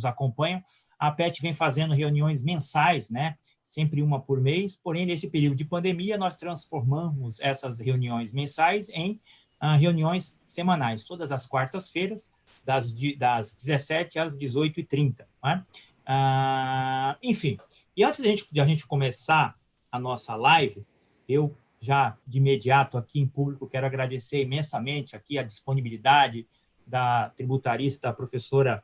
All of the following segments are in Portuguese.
acompanham, a APET vem fazendo reuniões mensais, né? Sempre uma por mês, porém, nesse período de pandemia, nós transformamos essas reuniões mensais em reuniões semanais, todas as quartas-feiras, das 17 às 18h30. Né? Enfim, e antes de a gente começar a nossa live, eu já, de imediato, aqui em público, quero agradecer imensamente aqui a disponibilidade da tributarista professora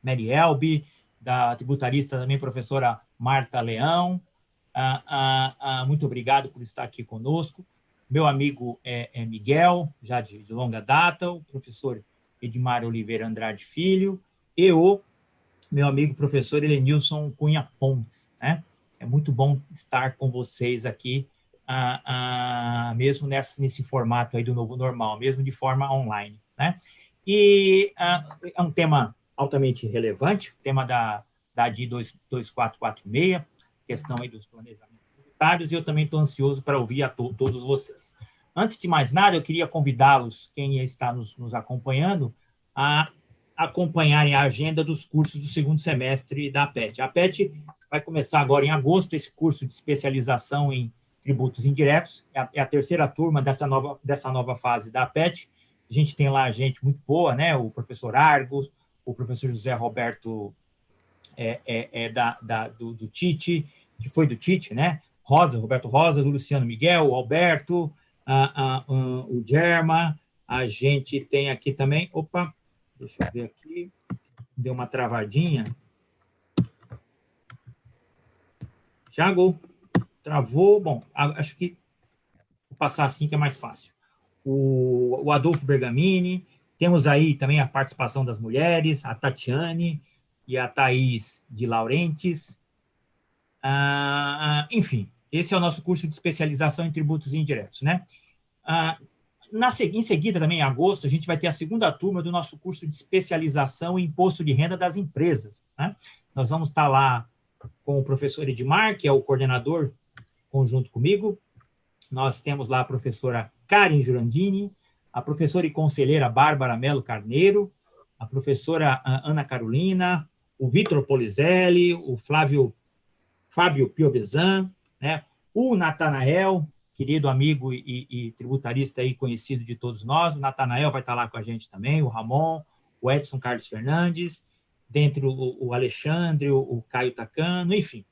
Mary Elbe, da tributarista também professora Marta Leão. Muito obrigado por estar aqui conosco. Meu amigo Miguel, já de longa data, o professor Edmar Oliveira Andrade Filho, e o meu amigo professor Helenilson Cunha Pontes. Né? É muito bom estar com vocês aqui, mesmo nesse formato aí do novo normal, mesmo de forma online. Né? E é um tema altamente relevante, o tema da DI 2446, questão aí dos planejamentos tributários, e eu também estou ansioso para ouvir a todos vocês. Antes de mais nada, eu queria convidá-los, quem está nos acompanhando, a acompanharem a agenda dos cursos do segundo semestre da APET. A APET vai começar agora em agosto esse curso de especialização em tributos indiretos, é a terceira turma dessa nova fase da APET. A gente tem lá gente muito boa, né? O professor Argos, o professor José Roberto do TIT, que foi do TIT, né? Roberto Rosa, do Luciano Miguel, o Alberto, o Germa, a gente tem aqui também, deixa eu ver aqui, deu uma travadinha. Thiago, travou, bom, acho que vou passar assim que é mais fácil. O Adolfo Bergamini, temos aí também a participação das mulheres, a Tatiane e a Thaís de Laurentes. Enfim, esse é o nosso curso de especialização em tributos indiretos. Né? Em seguida, também em agosto, a gente vai ter a segunda turma do nosso curso de especialização em imposto de renda das empresas. Né? Nós vamos estar lá com o professor Edmar, que é o coordenador conjunto comigo. Nós temos lá a professora Karen Jurandini, a professora e conselheira Bárbara Melo Carneiro, a professora Ana Carolina, o Vitor Polizelli, o Fábio Piobezan, né? O Natanael, querido amigo e tributarista aí conhecido de todos nós. O Natanael vai estar lá com a gente também, o Ramon, o Edson Carlos Fernandes, dentre o Alexandre, o Caio Tacano, enfim.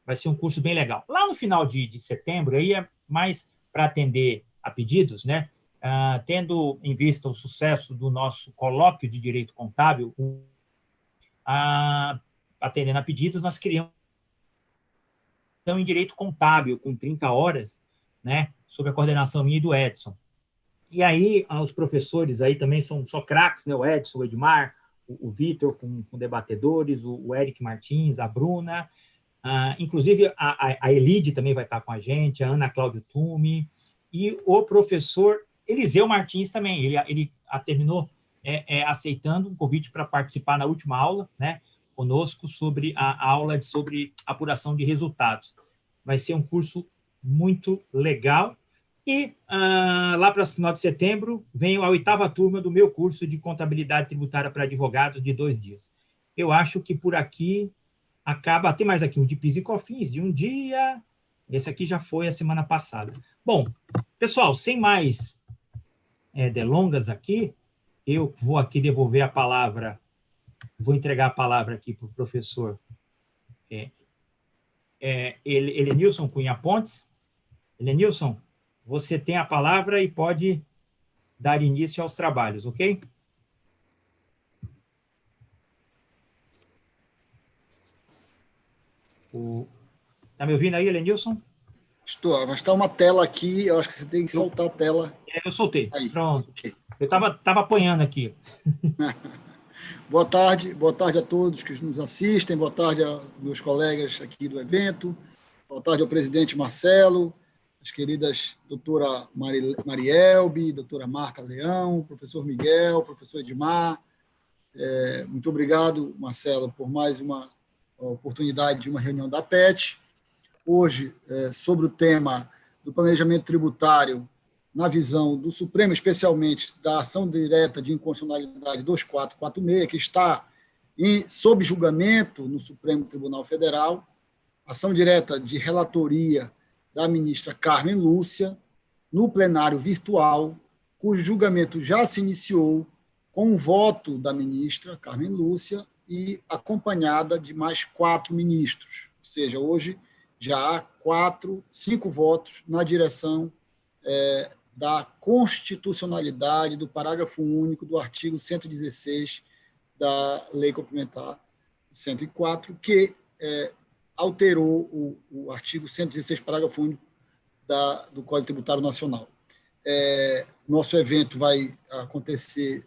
Vai ser um curso bem legal. Lá no final de setembro, aí é mais para atender a pedidos, né? Tendo em vista o sucesso do nosso colóquio de Direito Contábil, atendendo a pedidos, nós criamos em Direito Contábil, com 30 horas, né? Sob a coordenação minha e do Edson. E aí, os professores aí também são só craques, né? O Edson, o Edmar, o Vitor com debatedores, o Eric Martins, a Bruna, inclusive a Elide também vai estar com a gente, a Ana Cláudio Tume, e o professor Eliseu Martins também. Ele terminou aceitando um convite para participar na última aula, né, conosco, sobre a aula sobre apuração de resultados. Vai ser um curso muito legal. E lá para o final de setembro, vem a 8ª turma do meu curso de contabilidade tributária para advogados de 2 dias. Eu acho que por aqui acaba, tem mais aqui um de PIS e COFINS de um dia, esse aqui já foi a semana passada. Bom, pessoal, sem mais delongas aqui, eu vou aqui devolver a palavra, vou entregar a palavra aqui para o professor Helenilson Cunha Pontes. Helenilson, você tem a palavra e pode dar início aos trabalhos, ok? Está me ouvindo aí, Helenilson? Estou, mas está uma tela aqui, eu acho que você tem que soltar a tela. Eu soltei, aí. Pronto. Okay. Eu estava apanhando aqui. Boa tarde a todos que nos assistem, boa tarde aos meus colegas aqui do evento, boa tarde ao presidente Marcelo, as queridas doutora Marielbe, doutora Marta Leão, professor Miguel, professor Edmar. Muito obrigado, Marcelo, por mais uma oportunidade de uma reunião da APET. Hoje, sobre o tema do planejamento tributário na visão do Supremo, especialmente da ação direta de inconstitucionalidade 2446, que está e sob julgamento no Supremo Tribunal Federal, ação direta de relatoria da ministra Carmen Lúcia, no plenário virtual, cujo julgamento já se iniciou com o voto da ministra Carmen Lúcia e acompanhada de mais 4 ministros. Ou seja, hoje já há 5 votos na direção da constitucionalidade do parágrafo único do artigo 116 da Lei Complementar 104, que alterou o artigo 116, parágrafo único do Código Tributário Nacional. Nosso evento vai acontecer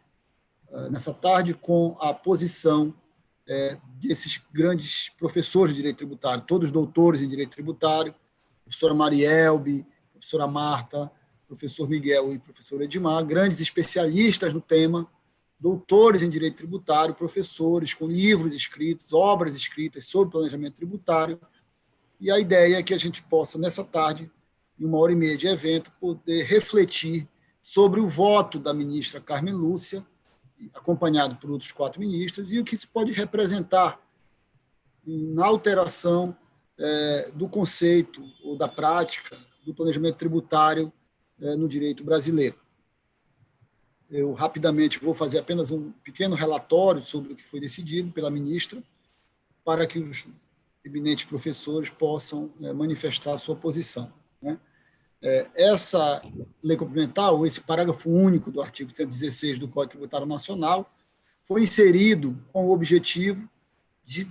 nessa tarde com a posição desses grandes professores de direito tributário, todos doutores em direito tributário, professora Marielbe, professora Marta, professor Miguel e professor Edmar, grandes especialistas no tema, doutores em direito tributário, professores com livros escritos, obras escritas sobre planejamento tributário, e a ideia é que a gente possa, nessa tarde, em 1h30 de evento, poder refletir sobre o voto da ministra Carmen Lúcia, acompanhado por outros 4 ministros, e o que isso pode representar na alteração do conceito ou da prática do planejamento tributário no direito brasileiro. Eu, rapidamente, vou fazer apenas um pequeno relatório sobre o que foi decidido pela ministra, para que os eminentes professores possam manifestar a sua posição. Essa lei complementar, ou esse parágrafo único do artigo 116 do Código Tributário Nacional, foi inserido com o objetivo de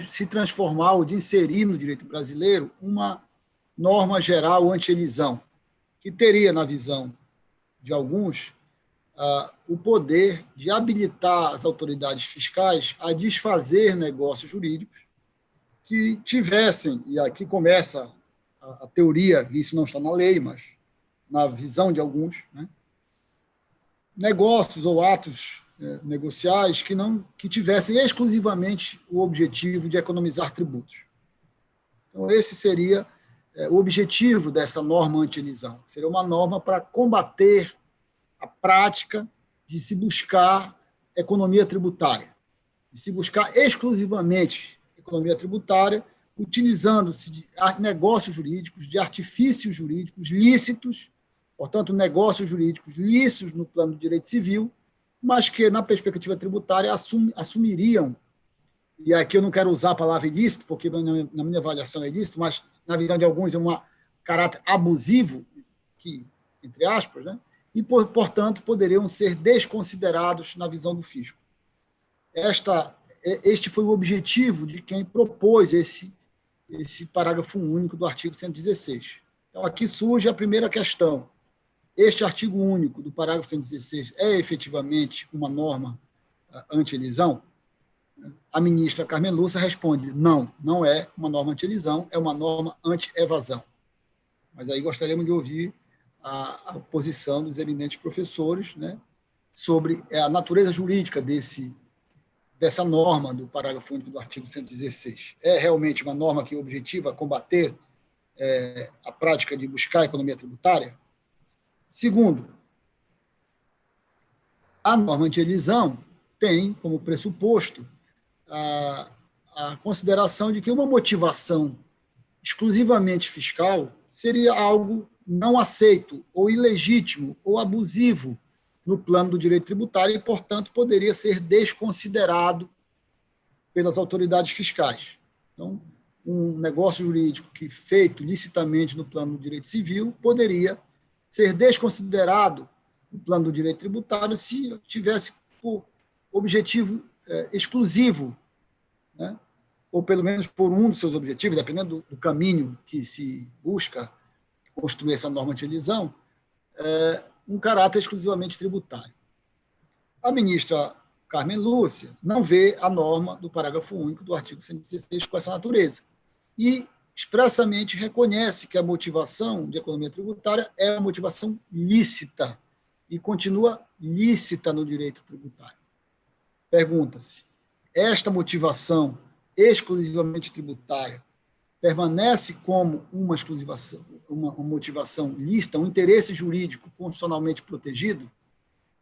se transformar ou de inserir no direito brasileiro uma norma geral anti-elisão, que teria, na visão de alguns, o poder de habilitar as autoridades fiscais a desfazer negócios jurídicos que tivessem, e aqui começa a teoria, isso não está na lei, mas na visão de alguns, negócios ou atos negociais que tivessem exclusivamente o objetivo de economizar tributos. Então, esse seria o objetivo dessa norma anti-elisão. Seria uma norma para combater a prática de se buscar economia tributária, de se buscar exclusivamente economia tributária, utilizando-se de negócios jurídicos, de artifícios jurídicos lícitos, portanto, negócios jurídicos lícitos no plano do direito civil, mas que, na perspectiva tributária, assumiriam, e aqui eu não quero usar a palavra ilícito, porque na minha avaliação é ilícito, mas na visão de alguns é um caráter abusivo, que, entre aspas, e, portanto, poderiam ser desconsiderados na visão do fisco. Este foi o objetivo de quem propôs esse parágrafo único do artigo 116. Então, aqui surge a primeira questão. Este artigo único do parágrafo 116 é efetivamente uma norma anti-elisão? A ministra Carmen Lúcia responde: não é uma norma anti-elisão, é uma norma anti-evasão. Mas aí gostaríamos de ouvir a posição dos eminentes professores, sobre a natureza jurídica dessa norma do parágrafo único do artigo 116. É realmente uma norma que objetiva combater a prática de buscar a economia tributária? Segundo, a norma anti-elisão tem como pressuposto a consideração de que uma motivação exclusivamente fiscal seria algo não aceito, ou ilegítimo, ou abusivo no plano do direito tributário e, portanto, poderia ser desconsiderado pelas autoridades fiscais. Então, um negócio jurídico que feito licitamente no plano do direito civil poderia ser desconsiderado no plano do direito tributário se tivesse por objetivo exclusivo, ou pelo menos por um dos seus objetivos, dependendo do caminho que se busca construir essa norma anti-elisão, um caráter exclusivamente tributário. A ministra Carmen Lúcia não vê a norma do parágrafo único do artigo 116 com essa natureza e expressamente reconhece que a motivação de economia tributária é uma motivação lícita e continua lícita no direito tributário. Pergunta-se: esta motivação exclusivamente tributária permanece como uma motivação lícita, um interesse jurídico constitucionalmente protegido?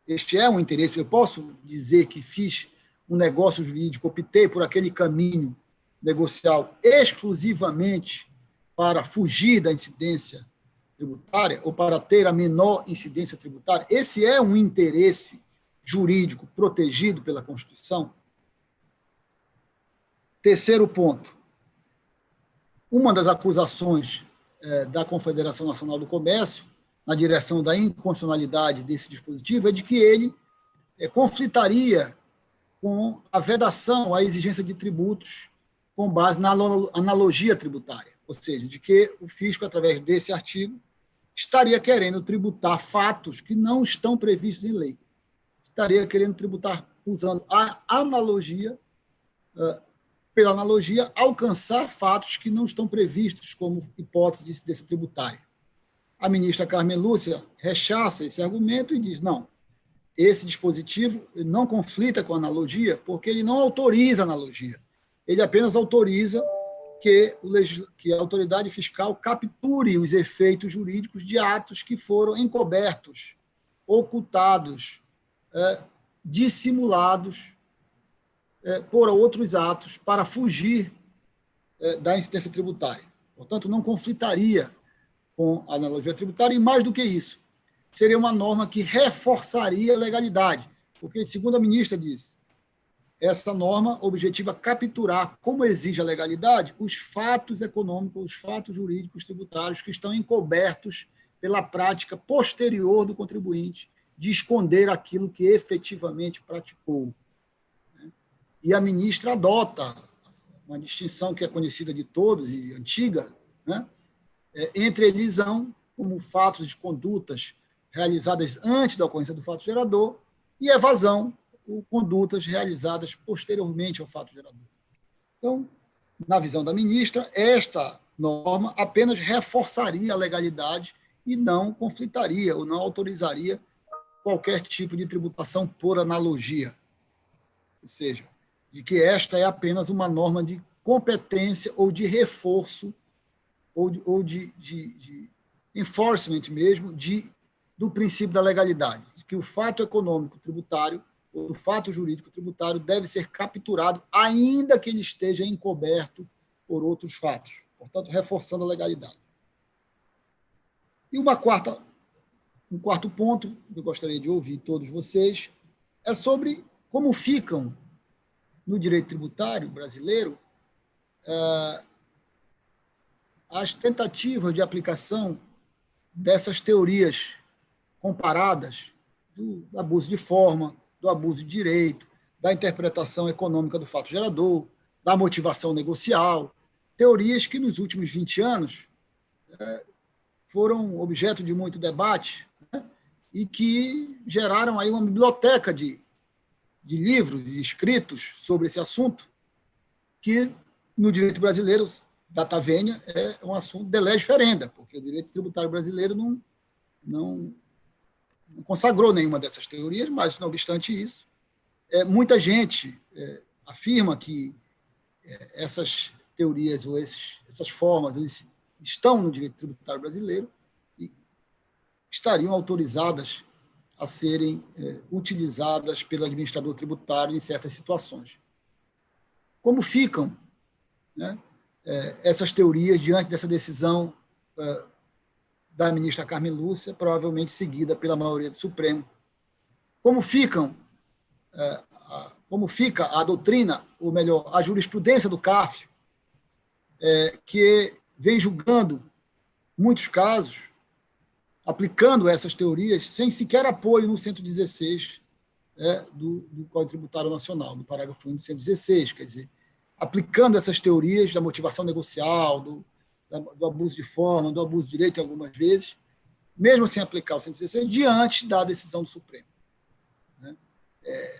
Este é um interesse, eu posso dizer que fiz um negócio jurídico, optei por aquele caminho negocial exclusivamente para fugir da incidência tributária ou para ter a menor incidência tributária, esse é um interesse jurídico protegido pela Constituição. Terceiro ponto, uma das acusações da Confederação Nacional do Comércio, na direção da inconstitucionalidade desse dispositivo, é de que ele conflitaria com a vedação à exigência de tributos com base na analogia tributária, ou seja, de que o fisco, através desse artigo, estaria querendo tributar fatos que não estão previstos em lei. Estaria querendo tributar usando a analogia, pela analogia, alcançar fatos que não estão previstos como hipótese de incidência tributária. A ministra Carmen Lúcia rechaça esse argumento e diz, não, esse dispositivo não conflita com a analogia porque ele não autoriza a analogia. Ele apenas autoriza que a autoridade fiscal capture os efeitos jurídicos de atos que foram encobertos, ocultados, dissimulados por outros atos para fugir da incidência tributária. Portanto, não conflitaria com a analogia tributária, e mais do que isso, seria uma norma que reforçaria a legalidade, porque, segundo a ministra disse, essa norma objetiva capturar, como exige a legalidade, os fatos econômicos, os fatos jurídicos tributários que estão encobertos pela prática posterior do contribuinte de esconder aquilo que efetivamente praticou. E a ministra adota uma distinção que é conhecida de todos e antiga, né, entre elisão, como fatos de condutas realizadas antes da ocorrência do fato gerador, e evasão, condutas realizadas posteriormente ao fato gerador. Então, na visão da ministra, esta norma apenas reforçaria a legalidade e não conflitaria ou não autorizaria qualquer tipo de tributação por analogia. Ou seja, de que esta é apenas uma norma de competência ou de reforço ou de enforcement mesmo do princípio da legalidade, de que o fato econômico tributário o fato jurídico tributário deve ser capturado, ainda que ele esteja encoberto por outros fatos, portanto, reforçando a legalidade. E um quarto ponto, que eu gostaria de ouvir todos vocês, é sobre como ficam, no direito tributário brasileiro, as tentativas de aplicação dessas teorias comparadas do abuso de forma, do abuso de direito, da interpretação econômica do fato gerador, da motivação negocial, teorias que nos últimos 20 anos foram objeto de muito debate, né, e que geraram aí uma biblioteca de livros e escritos sobre esse assunto, que no direito brasileiro, data vênia, é um assunto de lege ferenda, porque o direito tributário brasileiro não consagrou nenhuma dessas teorias, mas, não obstante isso, muita gente afirma que essas teorias ou essas formas estão no direito tributário brasileiro e estariam autorizadas a serem utilizadas pelo administrador tributário em certas situações. Como ficam, né, essas teorias diante dessa decisão da ministra Carmen Lúcia, provavelmente seguida pela maioria do Supremo? Como fica a doutrina, ou melhor, a jurisprudência do CARF, que vem julgando muitos casos, aplicando essas teorias, sem sequer apoio no 116 do Código Tributário Nacional, no parágrafo 1 do 116, quer dizer, aplicando essas teorias da motivação negocial, do abuso de forma, do abuso de direito, algumas vezes, mesmo sem aplicar o 116, diante da decisão do Supremo. Né?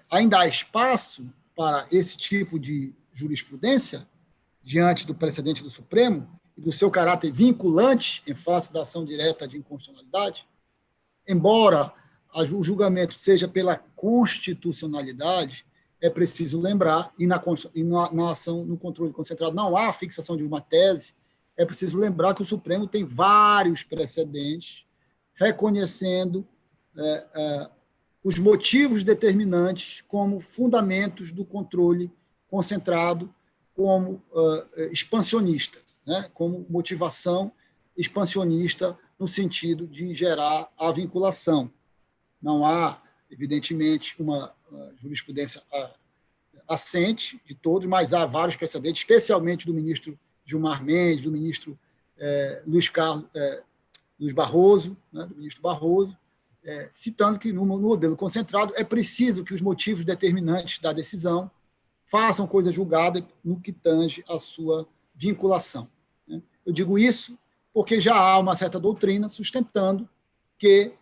Ainda há espaço para esse tipo de jurisprudência, diante do precedente do Supremo, e do seu caráter vinculante em face da ação direta de inconstitucionalidade, embora o julgamento seja pela constitucionalidade, é preciso lembrar, e na ação, no controle concentrado, não há fixação de uma tese, é preciso lembrar que o Supremo tem vários precedentes reconhecendo os motivos determinantes como fundamentos do controle concentrado, como expansionista, né? Como motivação expansionista no sentido de gerar a vinculação. Não há, evidentemente, uma jurisprudência assente de todos, mas há vários precedentes, especialmente do ministro Gilmar Mendes, do ministro Luiz Barroso, né, do ministro Barroso, citando que no modelo concentrado é preciso que os motivos determinantes da decisão façam coisa julgada no que tange a sua vinculação. Né? Eu digo isso porque já há uma certa doutrina sustentando que,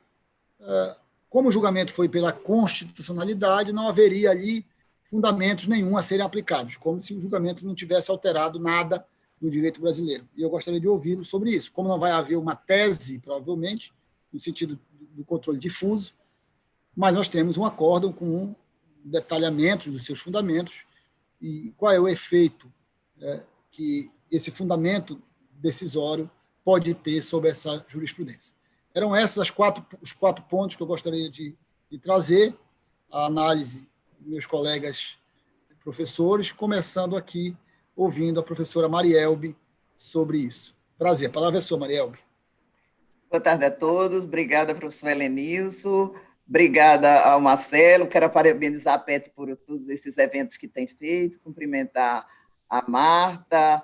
como o julgamento foi pela constitucionalidade, não haveria ali fundamentos nenhum a serem aplicados, como se o julgamento não tivesse alterado nada no direito brasileiro. E eu gostaria de ouvi-lo sobre isso. Como não vai haver uma tese, provavelmente, no sentido do controle difuso, mas nós temos um acórdão com um detalhamento dos seus fundamentos e qual é o efeito que esse fundamento decisório pode ter sobre essa jurisprudência. Eram esses os quatro pontos que eu gostaria de trazer, a análise dos meus colegas professores, começando aqui ouvindo a professora Marielbe sobre isso. Prazer, a palavra é sua, Marielbe. Boa tarde a todos, obrigada, professor Helenilson, obrigada ao Marcelo, quero parabenizar a PET por todos esses eventos que tem feito, cumprimentar a Marta,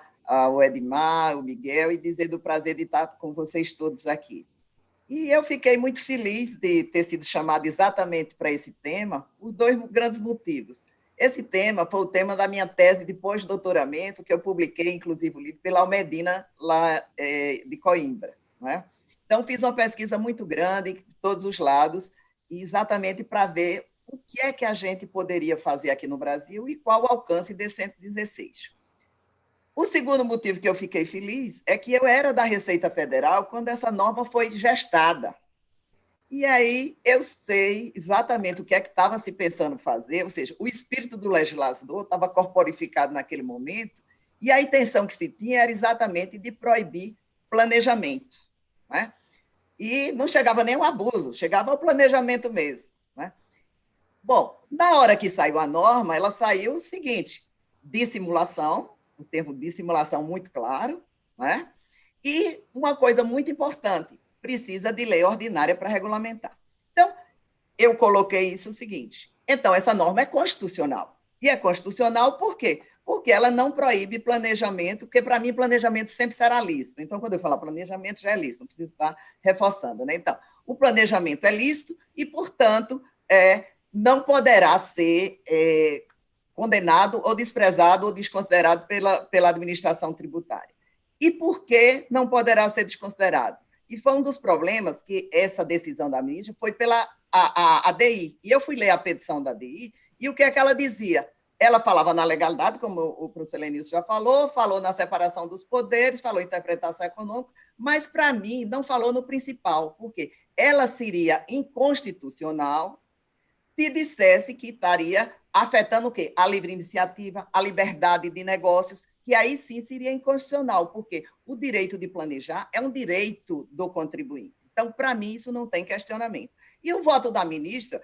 o Edmar, o Miguel, e dizer do prazer de estar com vocês todos aqui. E eu fiquei muito feliz de ter sido chamada exatamente para esse tema, por dois grandes motivos. Esse tema foi o tema da minha tese de pós-doutoramento, que eu publiquei, inclusive, o livro pela Almedina, lá de Coimbra. Não é? Então, fiz uma pesquisa muito grande, de todos os lados, exatamente para ver o que é que a gente poderia fazer aqui no Brasil e qual o alcance desse 116. O segundo motivo que eu fiquei feliz é que eu era da Receita Federal quando essa norma foi gestada. E aí eu sei exatamente o que é que estava se pensando fazer, ou seja, o espírito do legislador estava corporificado naquele momento, e a intenção que se tinha era exatamente de proibir planejamento. Né? E não chegava nem ao abuso, chegava ao planejamento mesmo. Né? Bom, na hora que saiu a norma, ela saiu o seguinte, dissimulação, o termo dissimulação muito claro, né? E uma coisa muito importante, precisa de lei ordinária para regulamentar. Então, eu coloquei isso o seguinte, então essa norma é constitucional. E é constitucional por quê? Porque ela não proíbe planejamento, porque para mim planejamento sempre será lícito. Então, quando eu falar planejamento, já é lícito, não preciso estar reforçando. Né? Então, o planejamento é lícito e, portanto, não poderá ser condenado ou desprezado ou desconsiderado pela administração tributária. E por que não poderá ser desconsiderado? E foi um dos problemas que essa decisão da ministra foi pela ADI. E eu fui ler a petição da ADI, e o que é que ela dizia? Ela falava na legalidade, como o professor Lenilson já falou na separação dos poderes, falou em interpretação econômica, mas, para mim, não falou no principal, porque ela seria inconstitucional se dissesse que estaria afetando o quê? A livre iniciativa, a liberdade de negócios, que aí sim seria inconstitucional, porque o direito de planejar é um direito do contribuinte. Então, para mim, isso não tem questionamento. E o voto da ministra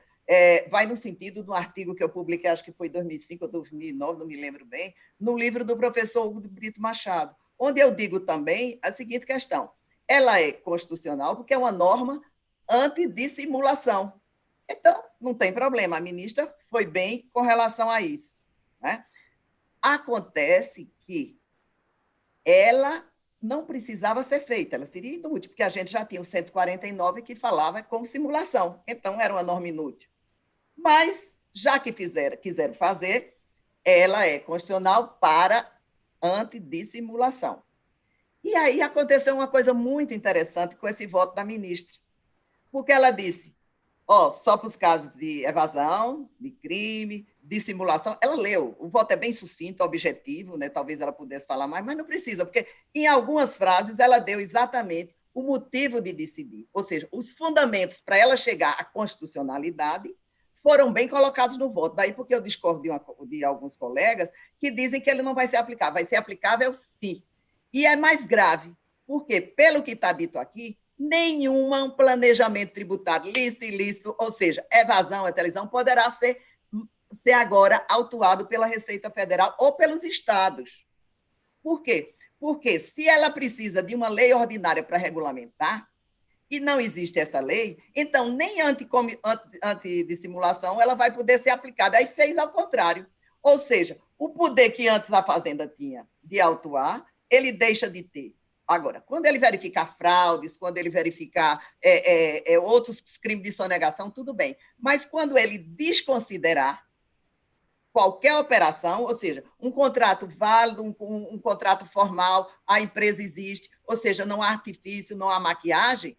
vai no sentido do artigo que eu publiquei, acho que foi em 2005 ou 2009, não me lembro bem, no livro do professor Hugo de Brito Machado, onde eu digo também a seguinte questão, ela é constitucional porque é uma norma antidissimulação. Então, não tem problema, a ministra foi bem com relação a isso. Né? Acontece que ela não precisava ser feita, ela seria inútil, porque a gente já tinha o 149 que falava com simulação, então era uma norma inútil. Mas, já que quiseram fazer, ela é constitucional para antidissimulação. E aí aconteceu uma coisa muito interessante com esse voto da ministra, porque ela disse, só para os casos de evasão, de crime, de simulação, ela leu, o voto é bem sucinto, objetivo, né? Talvez ela pudesse falar mais, mas não precisa, porque em algumas frases ela deu exatamente o motivo de decidir, ou seja, os fundamentos para ela chegar à constitucionalidade foram bem colocados no voto, daí porque eu discordo de alguns colegas que dizem que ele não vai ser aplicável, vai ser aplicável sim, e é mais grave, porque, pelo que está dito aqui, nenhum planejamento tributário lícito e ilícito, ou seja, evasão, elisão, poderá ser agora autuado pela Receita Federal ou pelos estados. Por quê? Porque se ela precisa de uma lei ordinária para regulamentar, e não existe essa lei, então nem antidissimulação ela vai poder ser aplicada. Aí fez ao contrário. Ou seja, o poder que antes a Fazenda tinha de autuar, ele deixa de ter. Agora, quando ele verificar fraudes, quando ele verificar outros crimes de sonegação, tudo bem. Mas quando ele desconsiderar qualquer operação, ou seja, um contrato válido, um contrato formal, a empresa existe, ou seja, não há artifício, não há maquiagem,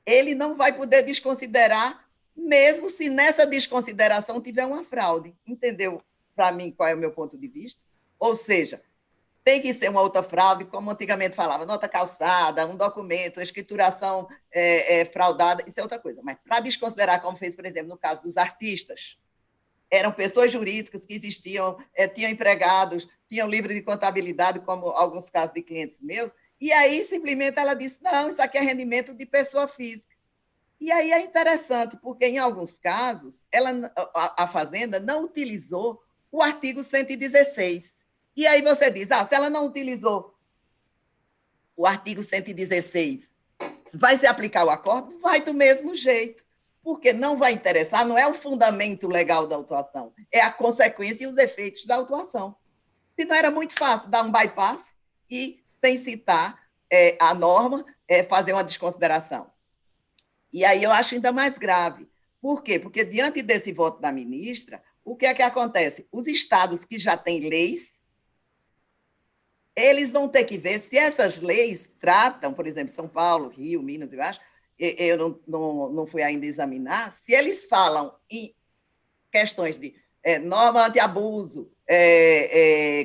ele não vai poder desconsiderar, mesmo se nessa desconsideração tiver uma fraude. Entendeu, para mim, qual é o meu ponto de vista? Ou seja, tem que ser uma outra fraude, como antigamente falava, nota calçada, um documento, escrituração fraudada, isso é outra coisa. Mas para desconsiderar, como fez, por exemplo, no caso dos artistas, eram pessoas jurídicas que existiam, tinham empregados, tinham livre de contabilidade, como alguns casos de clientes meus, e aí simplesmente ela disse, não, isso aqui é rendimento de pessoa física. E aí é interessante, porque em alguns casos, a Fazenda não utilizou o artigo 116. E aí você diz, se ela não utilizou o artigo 116, vai se aplicar o acordo? Vai do mesmo jeito. Porque não vai interessar, não é o fundamento legal da autuação, é a consequência e os efeitos da autuação. Se não era muito fácil dar um bypass e, sem citar a norma, fazer uma desconsideração. E aí eu acho ainda mais grave. Por quê? Porque, diante desse voto da ministra, o que é que acontece? Os estados que já têm leis, eles vão ter que ver se essas leis tratam, por exemplo, São Paulo, Rio, Minas, eu acho, eu não fui ainda examinar, se eles falam em questões de norma anti-abuso,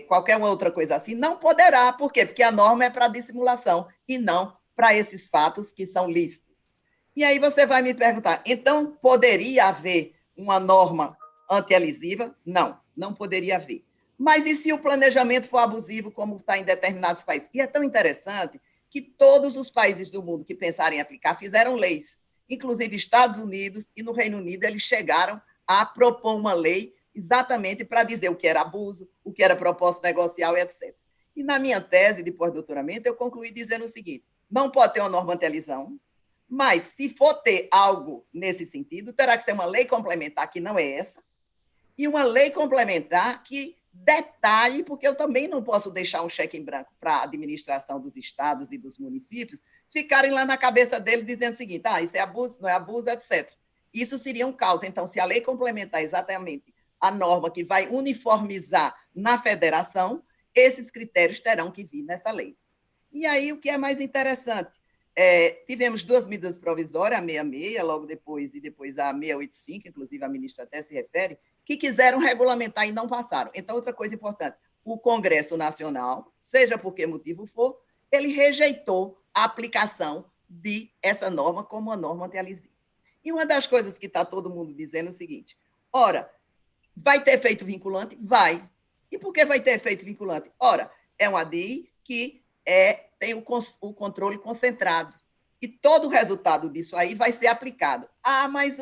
qualquer outra coisa assim, não poderá. Por quê? Porque a norma é para dissimulação e não para esses fatos que são lícitos. E aí você vai me perguntar, então poderia haver uma norma anti-elisiva? Não, não poderia haver. Mas e se o planejamento for abusivo, como está em determinados países? E é tão interessante que todos os países do mundo que pensarem em aplicar fizeram leis, inclusive Estados Unidos e no Reino Unido, eles chegaram a propor uma lei exatamente para dizer o que era abuso, o que era propósito negocial, etc. E na minha tese de pós-doutoramento, eu concluí dizendo o seguinte, não pode ter uma norma anti-elisão, mas se for ter algo nesse sentido, terá que ser uma lei complementar, que não é essa, e uma lei complementar que detalhe, porque eu também não posso deixar um cheque em branco para a administração dos estados e dos municípios ficarem lá na cabeça deles dizendo o seguinte, isso é abuso, não é abuso, etc. Isso seria um caos. Então, se a lei complementar exatamente a norma que vai uniformizar na federação, esses critérios terão que vir nessa lei. E aí, o que é mais interessante? Tivemos duas medidas provisórias, a 66, logo depois, e depois a 685, inclusive a ministra até se refere, que quiseram regulamentar e não passaram. Então, outra coisa importante, o Congresso Nacional, seja por que motivo for, ele rejeitou a aplicação de essa norma como uma norma anti-elisiva. E uma das coisas que está todo mundo dizendo é o seguinte, ora, vai ter efeito vinculante? Vai. E por que vai ter efeito vinculante? Ora, é uma ADI que tem o controle concentrado. E todo o resultado disso aí vai ser aplicado. Mas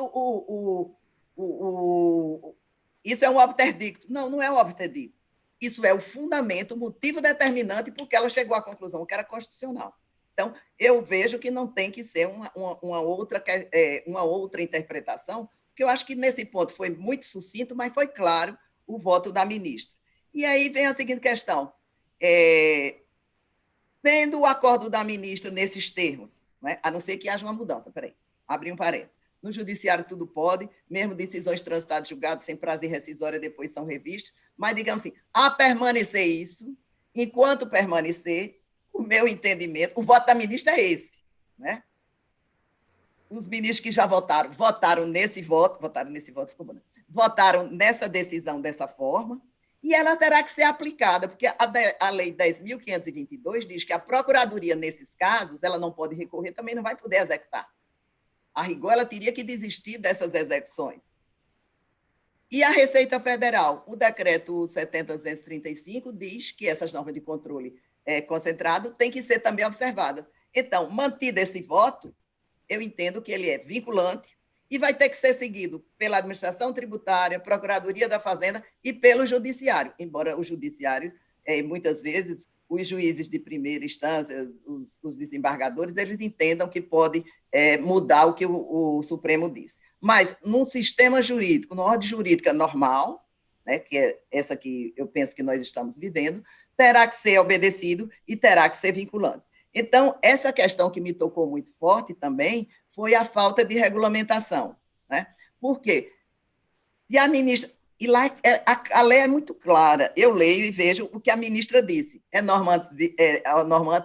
isso é um obterdicto. Não, não é um obterdicto. Isso é o fundamento, o motivo determinante porque ela chegou à conclusão que era constitucional. Então, eu vejo que não tem que ser uma outra interpretação, porque eu acho que nesse ponto foi muito sucinto, mas foi claro o voto da ministra. E aí vem a seguinte questão. Sendo o acordo da ministra nesses termos, né, a não ser que haja uma mudança, abri um parênteses. No judiciário tudo pode, mesmo decisões transitadas julgadas sem prazo de rescisória depois são revistas, mas, digamos assim, a permanecer isso, enquanto permanecer, o meu entendimento, o voto da ministra é esse, né? Os ministros que já votaram nesse voto, votaram nessa decisão dessa forma, e ela terá que ser aplicada, porque a Lei 10.522 diz que a Procuradoria, nesses casos, ela não pode recorrer, também não vai poder executar. A rigor, ela teria que desistir dessas execuções. E a Receita Federal, o decreto 70.235 diz que essas normas de controle concentrado têm que ser também observadas. Então, mantido esse voto, eu entendo que ele é vinculante e vai ter que ser seguido pela administração tributária, Procuradoria da Fazenda e pelo Judiciário, embora o Judiciário, muitas vezes, os juízes de primeira instância, os desembargadores, eles entendam que pode mudar o que o Supremo diz. Mas, num sistema jurídico, numa ordem jurídica normal, né, que é essa que eu penso que nós estamos vivendo, terá que ser obedecido e terá que ser vinculante. Então, essa questão que me tocou muito forte também foi a falta de regulamentação. Né? Por quê? Se a ministra... E lá a lei é muito clara. Eu leio e vejo o que a ministra disse. É normante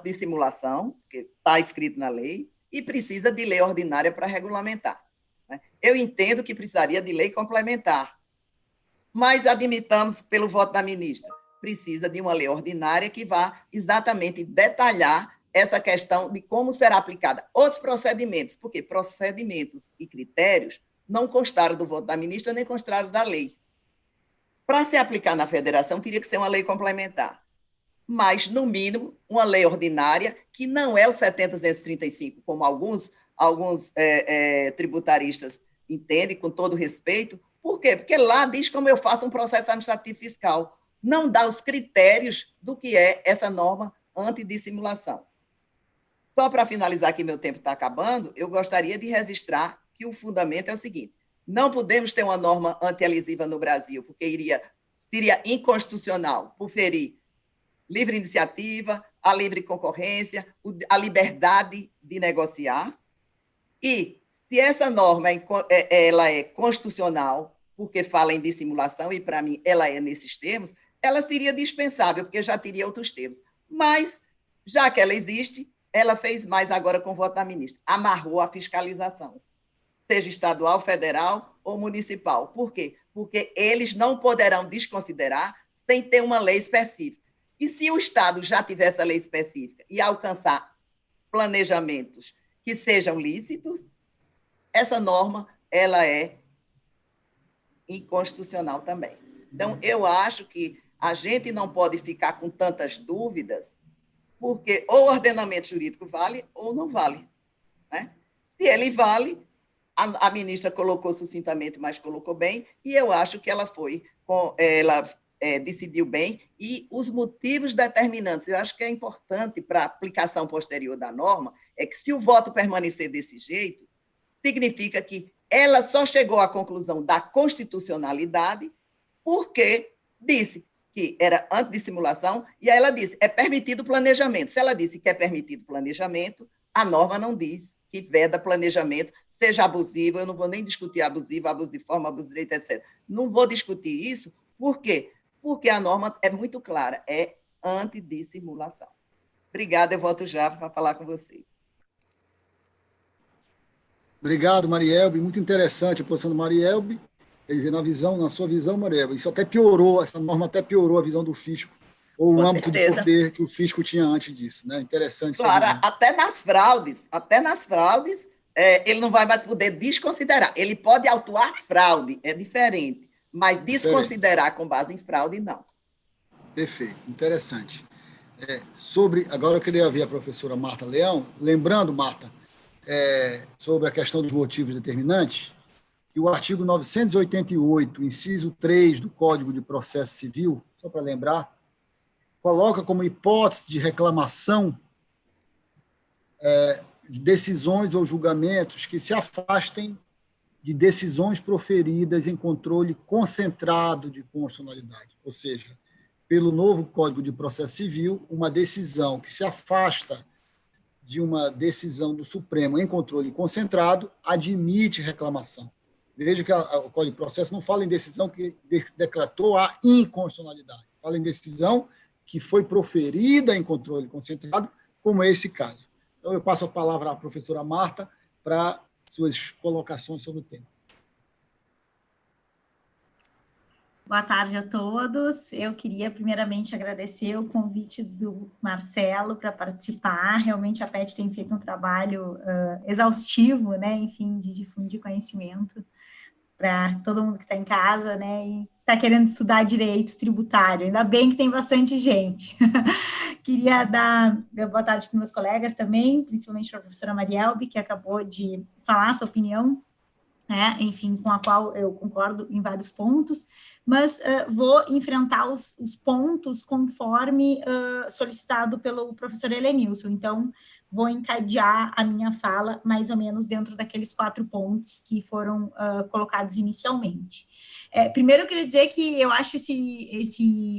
de simulação, que está escrito na lei, e precisa de lei ordinária para regulamentar. Né? Eu entendo que precisaria de lei complementar, mas admitamos, pelo voto da ministra, precisa de uma lei ordinária que vá exatamente detalhar essa questão de como será aplicada os procedimentos, porque procedimentos e critérios não constaram do voto da ministra nem constaram da lei. Para se aplicar na federação, teria que ser uma lei complementar, mas, no mínimo, uma lei ordinária, que não é o 70.235, como alguns tributaristas entendem, com todo respeito. Por quê? Porque lá diz como eu faço um processo administrativo fiscal, não dá os critérios do que é essa norma antidissimulação. Só para finalizar, que meu tempo está acabando, eu gostaria de registrar que o fundamento é o seguinte: não podemos ter uma norma antialesiva no Brasil, porque seria inconstitucional por ferir livre iniciativa, a livre concorrência, a liberdade de negociar. E se essa norma ela é constitucional, porque fala em dissimulação, e para mim ela é nesses termos, ela seria dispensável, porque já teria outros termos. Mas, já que ela existe, ela fez mais agora com o voto da ministra, amarrou a fiscalização, seja estadual, federal ou municipal. Por quê? Porque eles não poderão desconsiderar sem ter uma lei específica. E se o Estado já tiver essa lei específica e alcançar planejamentos que sejam lícitos, essa norma ela é inconstitucional também. Então, eu acho que a gente não pode ficar com tantas dúvidas, porque ou o ordenamento jurídico vale ou não vale. Né? Se ele vale, a ministra colocou sucintamente, mas colocou bem, e eu acho que ela decidiu bem, e os motivos determinantes, eu acho que é importante para a aplicação posterior da norma, é que se o voto permanecer desse jeito, significa que ela só chegou à conclusão da constitucionalidade porque disse que era antidissimulação, e aí ela disse, é permitido o planejamento. Se ela disse que é permitido o planejamento, a norma não diz que veda planejamento, seja abusivo, eu não vou nem discutir abusivo, abuso de forma, abuso de direito, etc. Não vou discutir isso, por quê? Porque a norma é muito clara, é antidissimulação. Obrigada, eu volto já para falar com vocês. Obrigado, Marielbe. Muito interessante a posição do Marielbe. Quer dizer, na sua visão, Marielbe, isso até piorou, essa norma até piorou a visão do fisco, ou o âmbito de poder que o fisco tinha antes disso. Né? Interessante. Claro, até nas fraudes, ele não vai mais poder desconsiderar. Ele pode autuar fraude, é diferente, mas desconsiderar com base em fraude, não. Perfeito, interessante. Agora eu queria ouvir a professora Marta Leão, lembrando, Marta, sobre a questão dos motivos determinantes, que o artigo 988, inciso 3 do Código de Processo Civil, só para lembrar, coloca como hipótese de reclamação decisões ou julgamentos que se afastem de decisões proferidas em controle concentrado de constitucionalidade, ou seja, pelo novo Código de Processo Civil, uma decisão que se afasta de uma decisão do Supremo em controle concentrado admite reclamação. Veja que o Código de Processo não fala em decisão que decretou a inconstitucionalidade, fala em decisão que foi proferida em controle concentrado, como é esse caso. Então, eu passo a palavra à professora Marta para suas colocações sobre o tema. Boa tarde a todos. Eu queria, primeiramente, agradecer o convite do Marcelo para participar. Realmente, a PET tem feito um trabalho exaustivo, né? Enfim, de difundir conhecimento para todo mundo que está em casa, né? E está querendo estudar direito tributário. Ainda bem que tem bastante gente Queria dar boa tarde para meus colegas também, principalmente para a professora Marielbe, que acabou de falar a sua opinião, né, enfim, com a qual eu concordo em vários pontos, mas vou enfrentar os pontos conforme solicitado pelo professor Helenilson. Então, vou encadear a minha fala mais ou menos dentro daqueles 4 pontos que foram colocados inicialmente. Primeiro, eu queria dizer que eu acho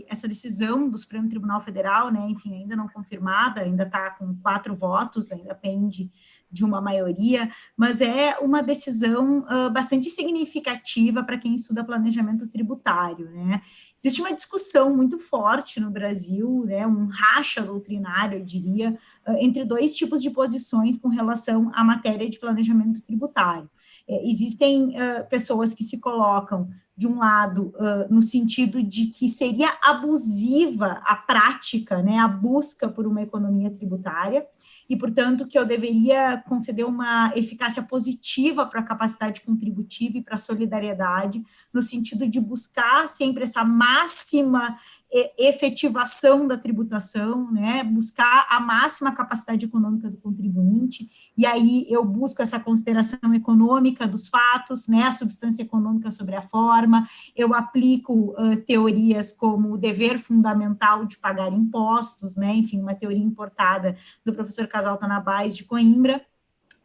essa decisão do Supremo Tribunal Federal, né, enfim, ainda não confirmada, ainda está com 4 votos, ainda pende de uma maioria, mas é uma decisão bastante significativa para quem estuda planejamento tributário, né? Existe uma discussão muito forte no Brasil, né, um racha doutrinário, eu diria, entre 2 tipos de posições com relação à matéria de planejamento tributário. Existem pessoas que se colocam, de um lado, no sentido de que seria abusiva a prática, né, a busca por uma economia tributária, e, portanto, que eu deveria conceder uma eficácia positiva para a capacidade contributiva e para a solidariedade, no sentido de buscar sempre essa máxima efetivação da tributação, né, buscar a máxima capacidade econômica do contribuinte, e aí eu busco essa consideração econômica dos fatos, né, a substância econômica sobre a forma, eu aplico teorias como o dever fundamental de pagar impostos, né, enfim, uma teoria importada do professor Casal Tanabás de Coimbra,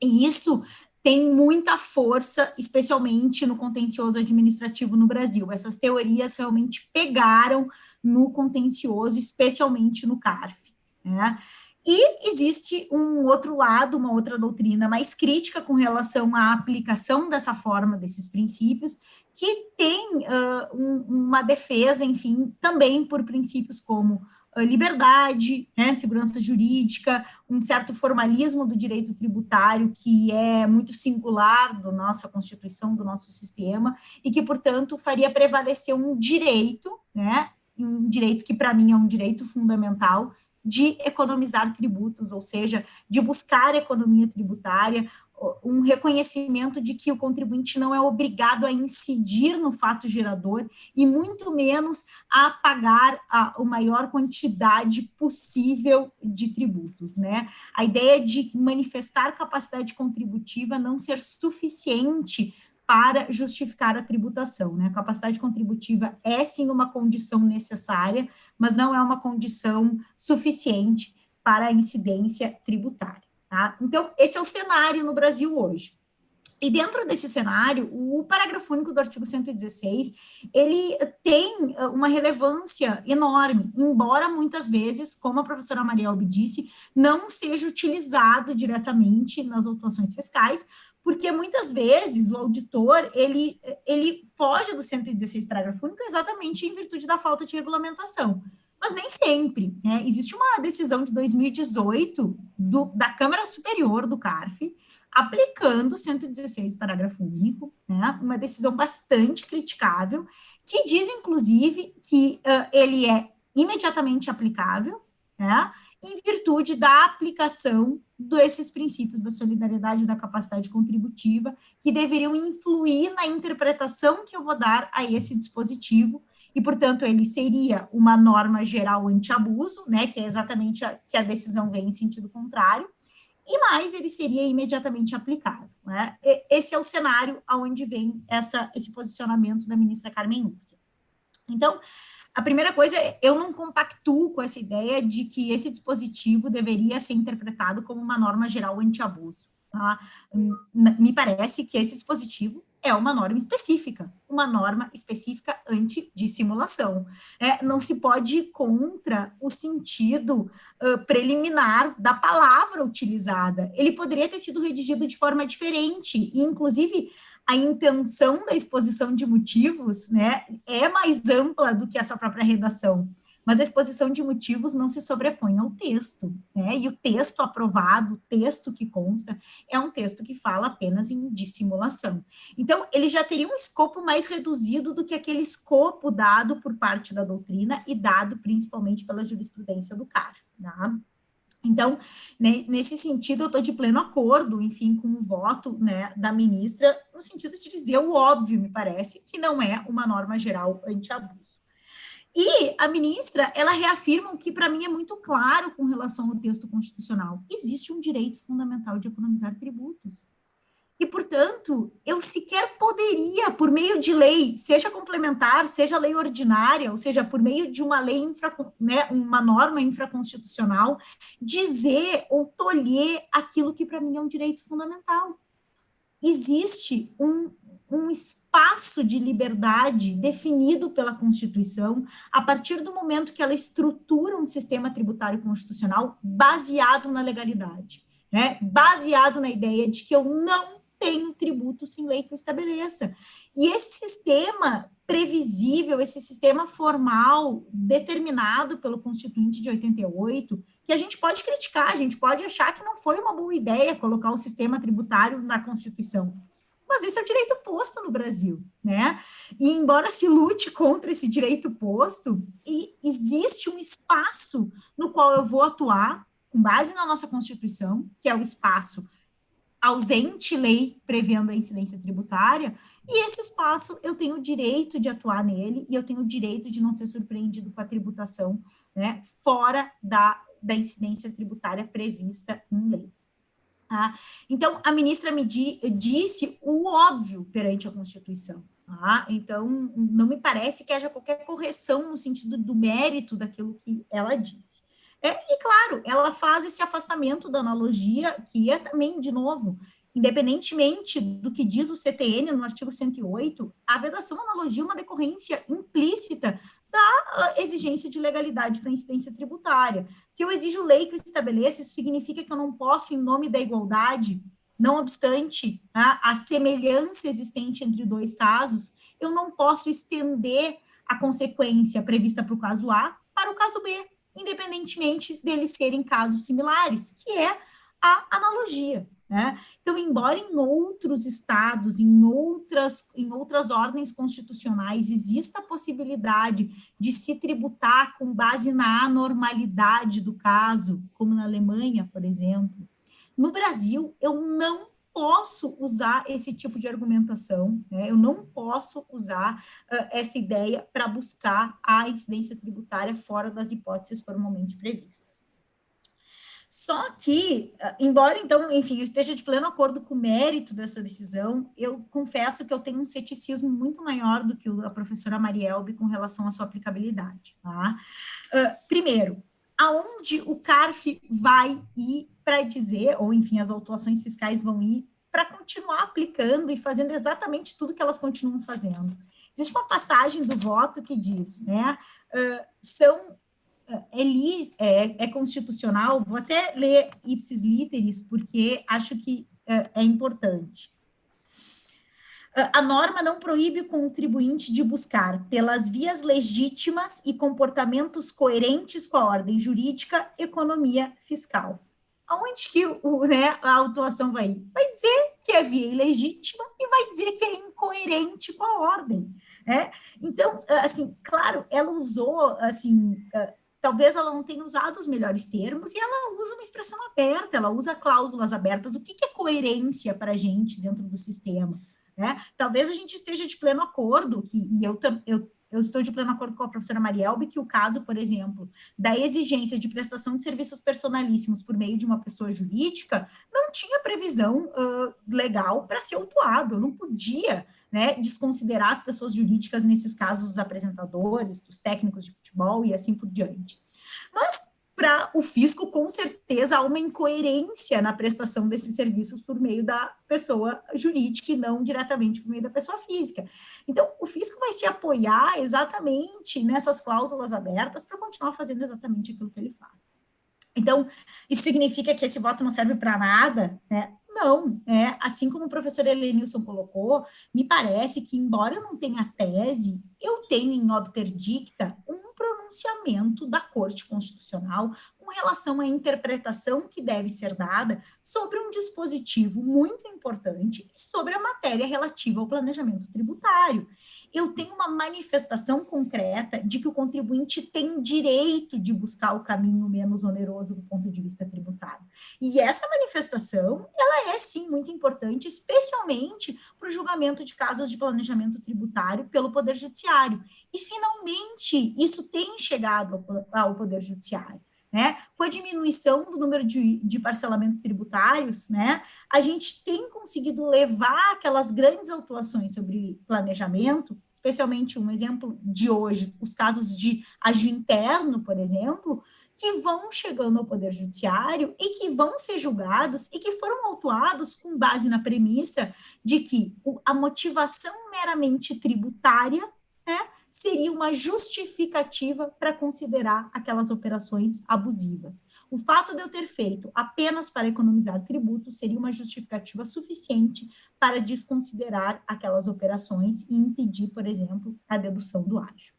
e isso tem muita força, especialmente no contencioso administrativo no Brasil. Essas teorias realmente pegaram no contencioso, especialmente no CARF, né? E existe um outro lado, uma outra doutrina mais crítica com relação à aplicação dessa forma, desses princípios, que tem uma defesa, enfim, também por princípios como liberdade, né, segurança jurídica, um certo formalismo do direito tributário que é muito singular da nossa Constituição, do nosso sistema, e que, portanto, faria prevalecer um direito, né, um direito que, para mim, é um direito fundamental, de economizar tributos, ou seja, de buscar economia tributária, um reconhecimento de que o contribuinte não é obrigado a incidir no fato gerador e muito menos a pagar a maior quantidade possível de tributos, né? A ideia de manifestar capacidade contributiva não ser suficiente para justificar a tributação, né? A capacidade contributiva é sim uma condição necessária, mas não é uma condição suficiente para a incidência tributária. Tá? Então, esse é o cenário no Brasil hoje. E dentro desse cenário, o parágrafo único do artigo 116, ele tem uma relevância enorme, embora muitas vezes, como a professora Marielbe disse, não seja utilizado diretamente nas autuações fiscais, porque muitas vezes o auditor, ele foge do 116 parágrafo único exatamente em virtude da falta de regulamentação. Mas nem sempre, né? Existe uma decisão de 2018 da Câmara Superior do CARF, aplicando o 116, parágrafo único, né? Uma decisão bastante criticável, que diz, inclusive, que ele é imediatamente aplicável, né? Em virtude da aplicação desses princípios da solidariedade e da capacidade contributiva, que deveriam influir na interpretação que eu vou dar a esse dispositivo, e, portanto, ele seria uma norma geral anti-abuso, né, que é exatamente que a decisão vem em sentido contrário, e mais ele seria imediatamente aplicável, né? Esse é o cenário aonde vem esse posicionamento da ministra Carmen Lúcia. Então, a primeira coisa, eu não compactuo com essa ideia de que esse dispositivo deveria ser interpretado como uma norma geral anti-abuso. Tá? Me parece que esse dispositivo é uma norma específica anti-dissimulação. Não se pode ir contra o sentido preliminar da palavra utilizada. Ele poderia ter sido redigido de forma diferente, e, inclusive, a intenção da exposição de motivos, né, é mais ampla do que a sua própria redação. Mas a exposição de motivos não se sobrepõe ao texto, né? E o texto aprovado, o texto que consta, é um texto que fala apenas em dissimulação. Então, ele já teria um escopo mais reduzido do que aquele escopo dado por parte da doutrina e dado principalmente pela jurisprudência do CARF, tá? Então, nesse sentido, eu estou de pleno acordo, enfim, com o voto, né, da ministra, no sentido de dizer o óbvio, me parece, que não é uma norma geral anti-abuso. E a ministra, ela reafirma o que para mim é muito claro com relação ao texto constitucional. Existe um direito fundamental de economizar tributos. E, portanto, eu sequer poderia, por meio de lei, seja complementar, seja lei ordinária, ou seja, por meio de uma lei, uma norma infraconstitucional, dizer ou tolher aquilo que para mim é um direito fundamental. Existe um espaço de liberdade definido pela Constituição a partir do momento que ela estrutura um sistema tributário constitucional baseado na legalidade, né? Baseado na ideia de que eu não tenho tributo sem lei que o estabeleça. E esse sistema previsível, esse sistema formal determinado pelo Constituinte de 88, que a gente pode criticar, a gente pode achar que não foi uma boa ideia colocar o sistema tributário na Constituição, mas esse é o direito posto no Brasil, né? E embora se lute contra esse direito posto, existe um espaço no qual eu vou atuar, com base na nossa Constituição, que é o espaço ausente lei prevendo a incidência tributária, e esse espaço eu tenho o direito de atuar nele, e eu tenho o direito de não ser surpreendido com a tributação, né, fora da incidência tributária prevista em lei. Tá? Então, a ministra me disse o óbvio perante a Constituição. Tá? Então, não me parece que haja qualquer correção no sentido do mérito daquilo que ela disse. E, claro, ela faz esse afastamento da analogia, que é também, de novo, independentemente do que diz o CTN no artigo 108, a vedação à analogia é uma decorrência implícita da exigência de legalidade para incidência tributária. Se eu exijo lei que o estabeleça, isso significa que eu não posso, em nome da igualdade, não obstante a semelhança existente entre dois casos, eu não posso estender a consequência prevista para o caso A para o caso B, independentemente deles serem casos similares, que é a analogia. Né? Então, embora em outros estados, em outras ordens constitucionais, exista a possibilidade de se tributar com base na anormalidade do caso, como na Alemanha, por exemplo, no Brasil, eu não posso usar esse tipo de argumentação, né? Eu não posso usar essa ideia para buscar a incidência tributária fora das hipóteses formalmente previstas. Só que, embora, então, enfim, eu esteja de pleno acordo com o mérito dessa decisão, eu confesso que eu tenho um ceticismo muito maior do que a professora Marielbe com relação à sua aplicabilidade. Tá? Primeiro, aonde o CARF vai ir para dizer, ou enfim, as autuações fiscais vão ir para continuar aplicando e fazendo exatamente tudo que elas continuam fazendo. Existe uma passagem do voto que diz, né, é constitucional, vou até ler ipsis literis, porque acho que é importante. A norma não proíbe o contribuinte de buscar, pelas vias legítimas e comportamentos coerentes com a ordem jurídica, economia fiscal. Aonde que a autuação vai ir? Vai dizer que é via ilegítima e vai dizer que é incoerente com a ordem. Né? Então, assim, claro, ela usou, assim, talvez ela não tenha usado os melhores termos e ela usa uma expressão aberta, ela usa cláusulas abertas. O que é coerência para a gente dentro do sistema? Né? Talvez a gente esteja de pleno acordo, e eu estou de pleno acordo com a professora Marielbe, que o caso, por exemplo, da exigência de prestação de serviços personalíssimos por meio de uma pessoa jurídica, não tinha previsão legal para ser autuado, eu não podia, né, desconsiderar as pessoas jurídicas nesses casos dos apresentadores, dos técnicos de futebol e assim por diante. Mas, para o fisco, com certeza, há uma incoerência na prestação desses serviços por meio da pessoa jurídica e não diretamente por meio da pessoa física. Então, o fisco vai se apoiar exatamente nessas cláusulas abertas para continuar fazendo exatamente aquilo que ele faz. Então, isso significa que esse voto não serve para nada, né? Não, assim como o professor Helenilson colocou, me parece que, embora eu não tenha tese, eu tenho em obter dicta um pronunciamento da Corte Constitucional, um com relação à interpretação que deve ser dada sobre um dispositivo muito importante e sobre a matéria relativa ao planejamento tributário. Eu tenho uma manifestação concreta de que o contribuinte tem direito de buscar o caminho menos oneroso do ponto de vista tributário. E essa manifestação, ela é, sim, muito importante, especialmente para o julgamento de casos de planejamento tributário pelo Poder Judiciário. E, finalmente, isso tem chegado ao Poder Judiciário. Né? Com a diminuição do número de parcelamentos tributários, né, a gente tem conseguido levar aquelas grandes autuações sobre planejamento, especialmente um exemplo de hoje, os casos de agio interno, por exemplo, que vão chegando ao Poder Judiciário e que vão ser julgados e que foram autuados com base na premissa de que a motivação meramente tributária, né, seria uma justificativa para considerar aquelas operações abusivas. O fato de eu ter feito apenas para economizar tributo seria uma justificativa suficiente para desconsiderar aquelas operações e impedir, por exemplo, a dedução do ágio.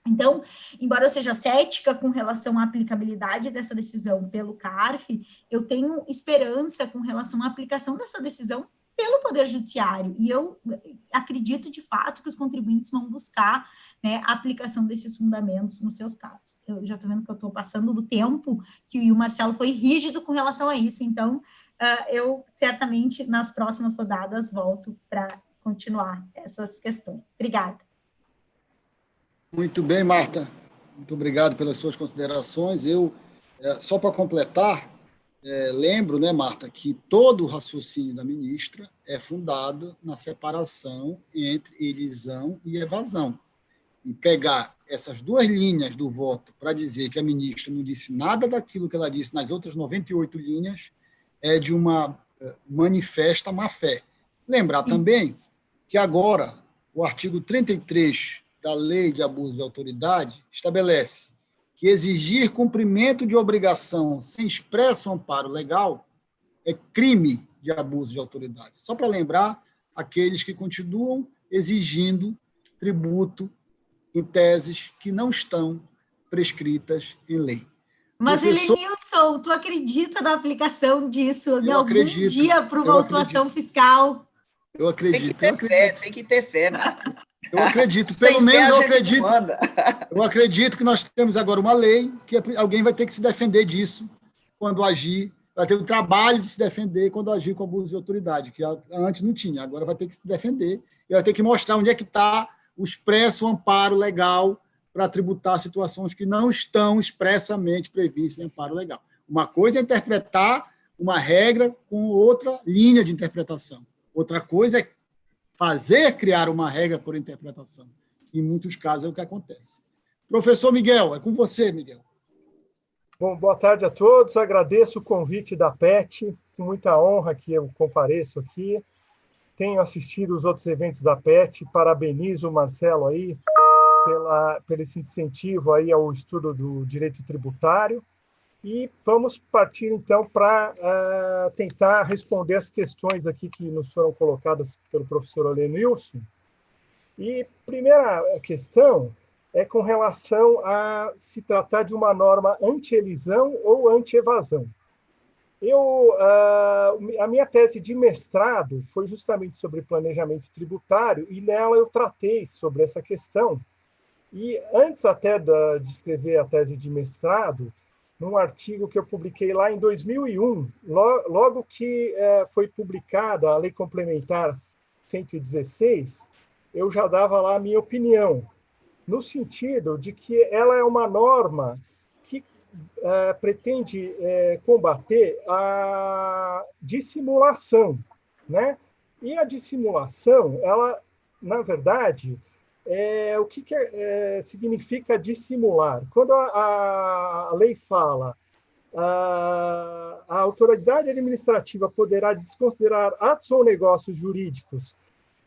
Então, embora eu seja cética com relação à aplicabilidade dessa decisão pelo CARF, eu tenho esperança com relação à aplicação dessa decisão pelo Poder Judiciário, e eu acredito, de fato, que os contribuintes vão buscar, né, a aplicação desses fundamentos nos seus casos. Eu já estou vendo que eu estou passando do tempo, que o Marcelo foi rígido com relação a isso, então, eu certamente, nas próximas rodadas, volto para continuar essas questões. Obrigada. Muito bem, Marta. Muito obrigado pelas suas considerações. Eu, só para completar, lembro, né, Marta, que todo o raciocínio da ministra é fundado na separação entre elisão e evasão. E pegar essas duas linhas do voto para dizer que a ministra não disse nada daquilo que ela disse nas outras 98 linhas é de uma manifesta má-fé. Lembrar também que agora o artigo 33 da Lei de Abuso de Autoridade estabelece que exigir cumprimento de obrigação sem expresso amparo legal é crime de abuso de autoridade. Só para lembrar aqueles que continuam exigindo tributo em teses que não estão prescritas em lei. Mas, Helenilson, tu acredita na aplicação disso em algum dia para uma autuação fiscal? Eu acredito. Tem que ter fé, né? Eu acredito, pelo menos eu acredito que nós temos agora uma lei que alguém vai ter que se defender disso quando agir, vai ter o trabalho de se defender quando agir com abuso de autoridade, que antes não tinha, agora vai ter que se defender e vai ter que mostrar onde é que está o expresso amparo legal para tributar situações que não estão expressamente previstas em amparo legal. Uma coisa é interpretar uma regra com outra linha de interpretação, outra coisa é criar uma regra por interpretação, que em muitos casos é o que acontece. Professor Miguel, é com você, Miguel. Bom, boa tarde a todos, agradeço o convite da PET, com muita honra que eu compareço aqui, tenho assistido os outros eventos da PET, parabenizo o Marcelo aí pelo esse incentivo aí ao estudo do direito tributário, e vamos partir, então, para tentar responder as questões aqui que nos foram colocadas pelo professor Helenilson. E primeira questão é com relação a se tratar de uma norma anti-elisão ou anti-evasão. A minha tese de mestrado foi justamente sobre planejamento tributário, e nela eu tratei sobre essa questão. E antes até de escrever a tese de mestrado, num artigo que eu publiquei lá em 2001, logo que foi publicada a Lei Complementar 116, eu já dava lá a minha opinião, no sentido de que ela é uma norma que pretende combater a dissimulação, né? E a dissimulação, ela, na verdade, o que significa dissimular? Quando a lei fala a autoridade administrativa poderá desconsiderar atos ou negócios jurídicos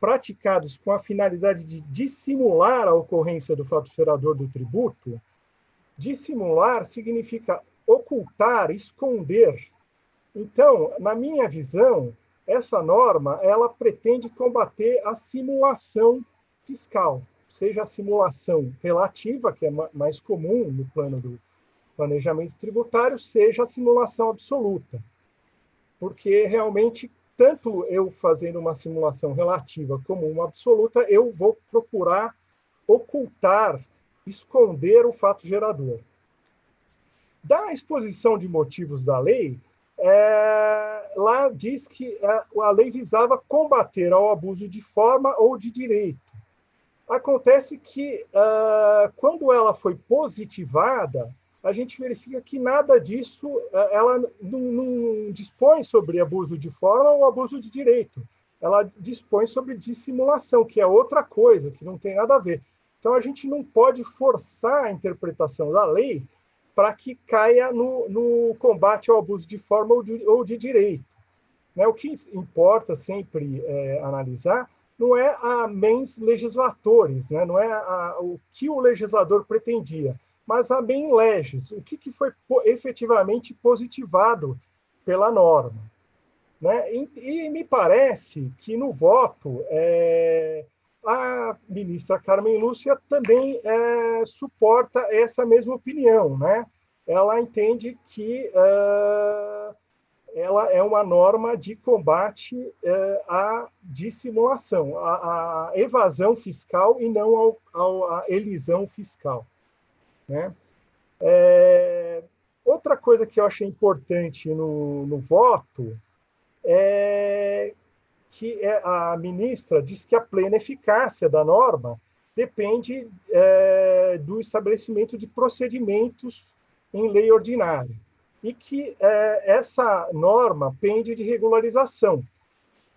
praticados com a finalidade de dissimular a ocorrência do fato gerador do tributo, dissimular significa ocultar, esconder. Então, na minha visão, essa norma ela pretende combater a simulação fiscal, seja a simulação relativa, que é mais comum no plano planejamento tributário seja a simulação absoluta, porque realmente, tanto eu fazendo uma simulação relativa como uma absoluta, eu vou procurar ocultar, esconder o fato gerador. Da exposição de motivos da lei, lá diz que a lei visava combater ao abuso de forma ou de direito. Acontece que, quando ela foi positivada, a gente verifica que nada disso, ela não dispõe sobre abuso de forma ou abuso de direito. Ela dispõe sobre dissimulação, que é outra coisa, que não tem nada a ver. Então, a gente não pode forçar a interpretação da lei para que caia no combate ao abuso de forma ou de direito. Né? O que importa sempre analisar não é a mens legislatores, né? Não é o que o legislador pretendia, mas a bem legis, o que foi efetivamente positivado pela norma. Né? E me parece que no voto, a ministra Carmen Lúcia também suporta essa mesma opinião. Né? Ela entende que ela é uma norma de combate à dissimulação, à evasão fiscal e não à elisão fiscal. Né? Outra coisa que eu achei importante no voto é que a ministra diz que a plena eficácia da norma depende do estabelecimento de procedimentos em lei ordinária e que essa norma pende de regularização,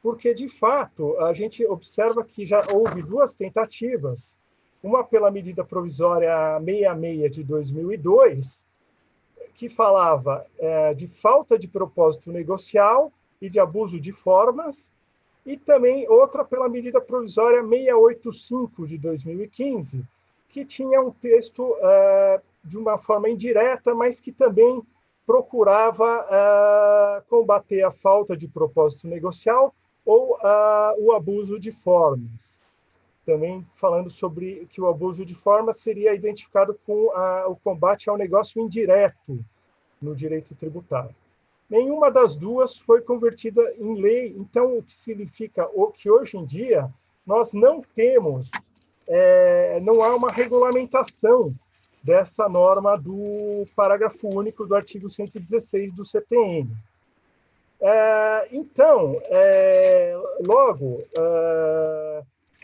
porque, de fato, a gente observa que já houve duas tentativas, uma pela medida provisória 66 de 2002, que falava de falta de propósito negocial e de abuso de formas, e também outra pela medida provisória 685 de 2015, que tinha um texto de uma forma indireta, mas que também procurava combater a falta de propósito negocial ou o abuso de formas. Também falando sobre que o abuso de formas seria identificado com o combate ao negócio indireto no direito tributário. Nenhuma das duas foi convertida em lei, então o que significa que hoje em dia nós não temos, não há uma regulamentação dessa norma do parágrafo único do artigo 116 do CTN. Então, logo,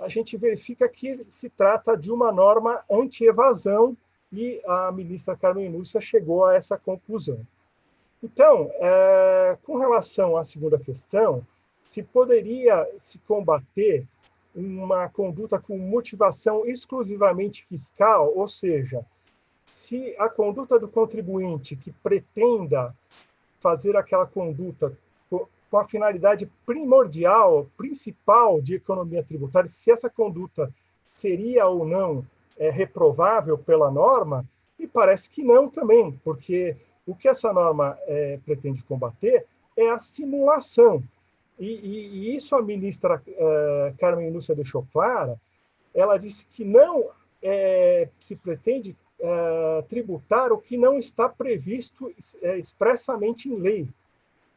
a gente verifica que se trata de uma norma anti-evasão e a ministra Carmen Lúcia chegou a essa conclusão. Então, com relação à segunda questão, se poderia se combater uma conduta com motivação exclusivamente fiscal, ou seja, se a conduta do contribuinte que pretenda fazer aquela conduta com a finalidade primordial, principal de economia tributária, se essa conduta seria ou não reprovável pela norma, me parece que não também, porque o que essa norma pretende combater é a simulação. E isso a ministra Carmen Lúcia deixou clara. Ela disse que não se pretende tributar o que não está previsto expressamente em lei.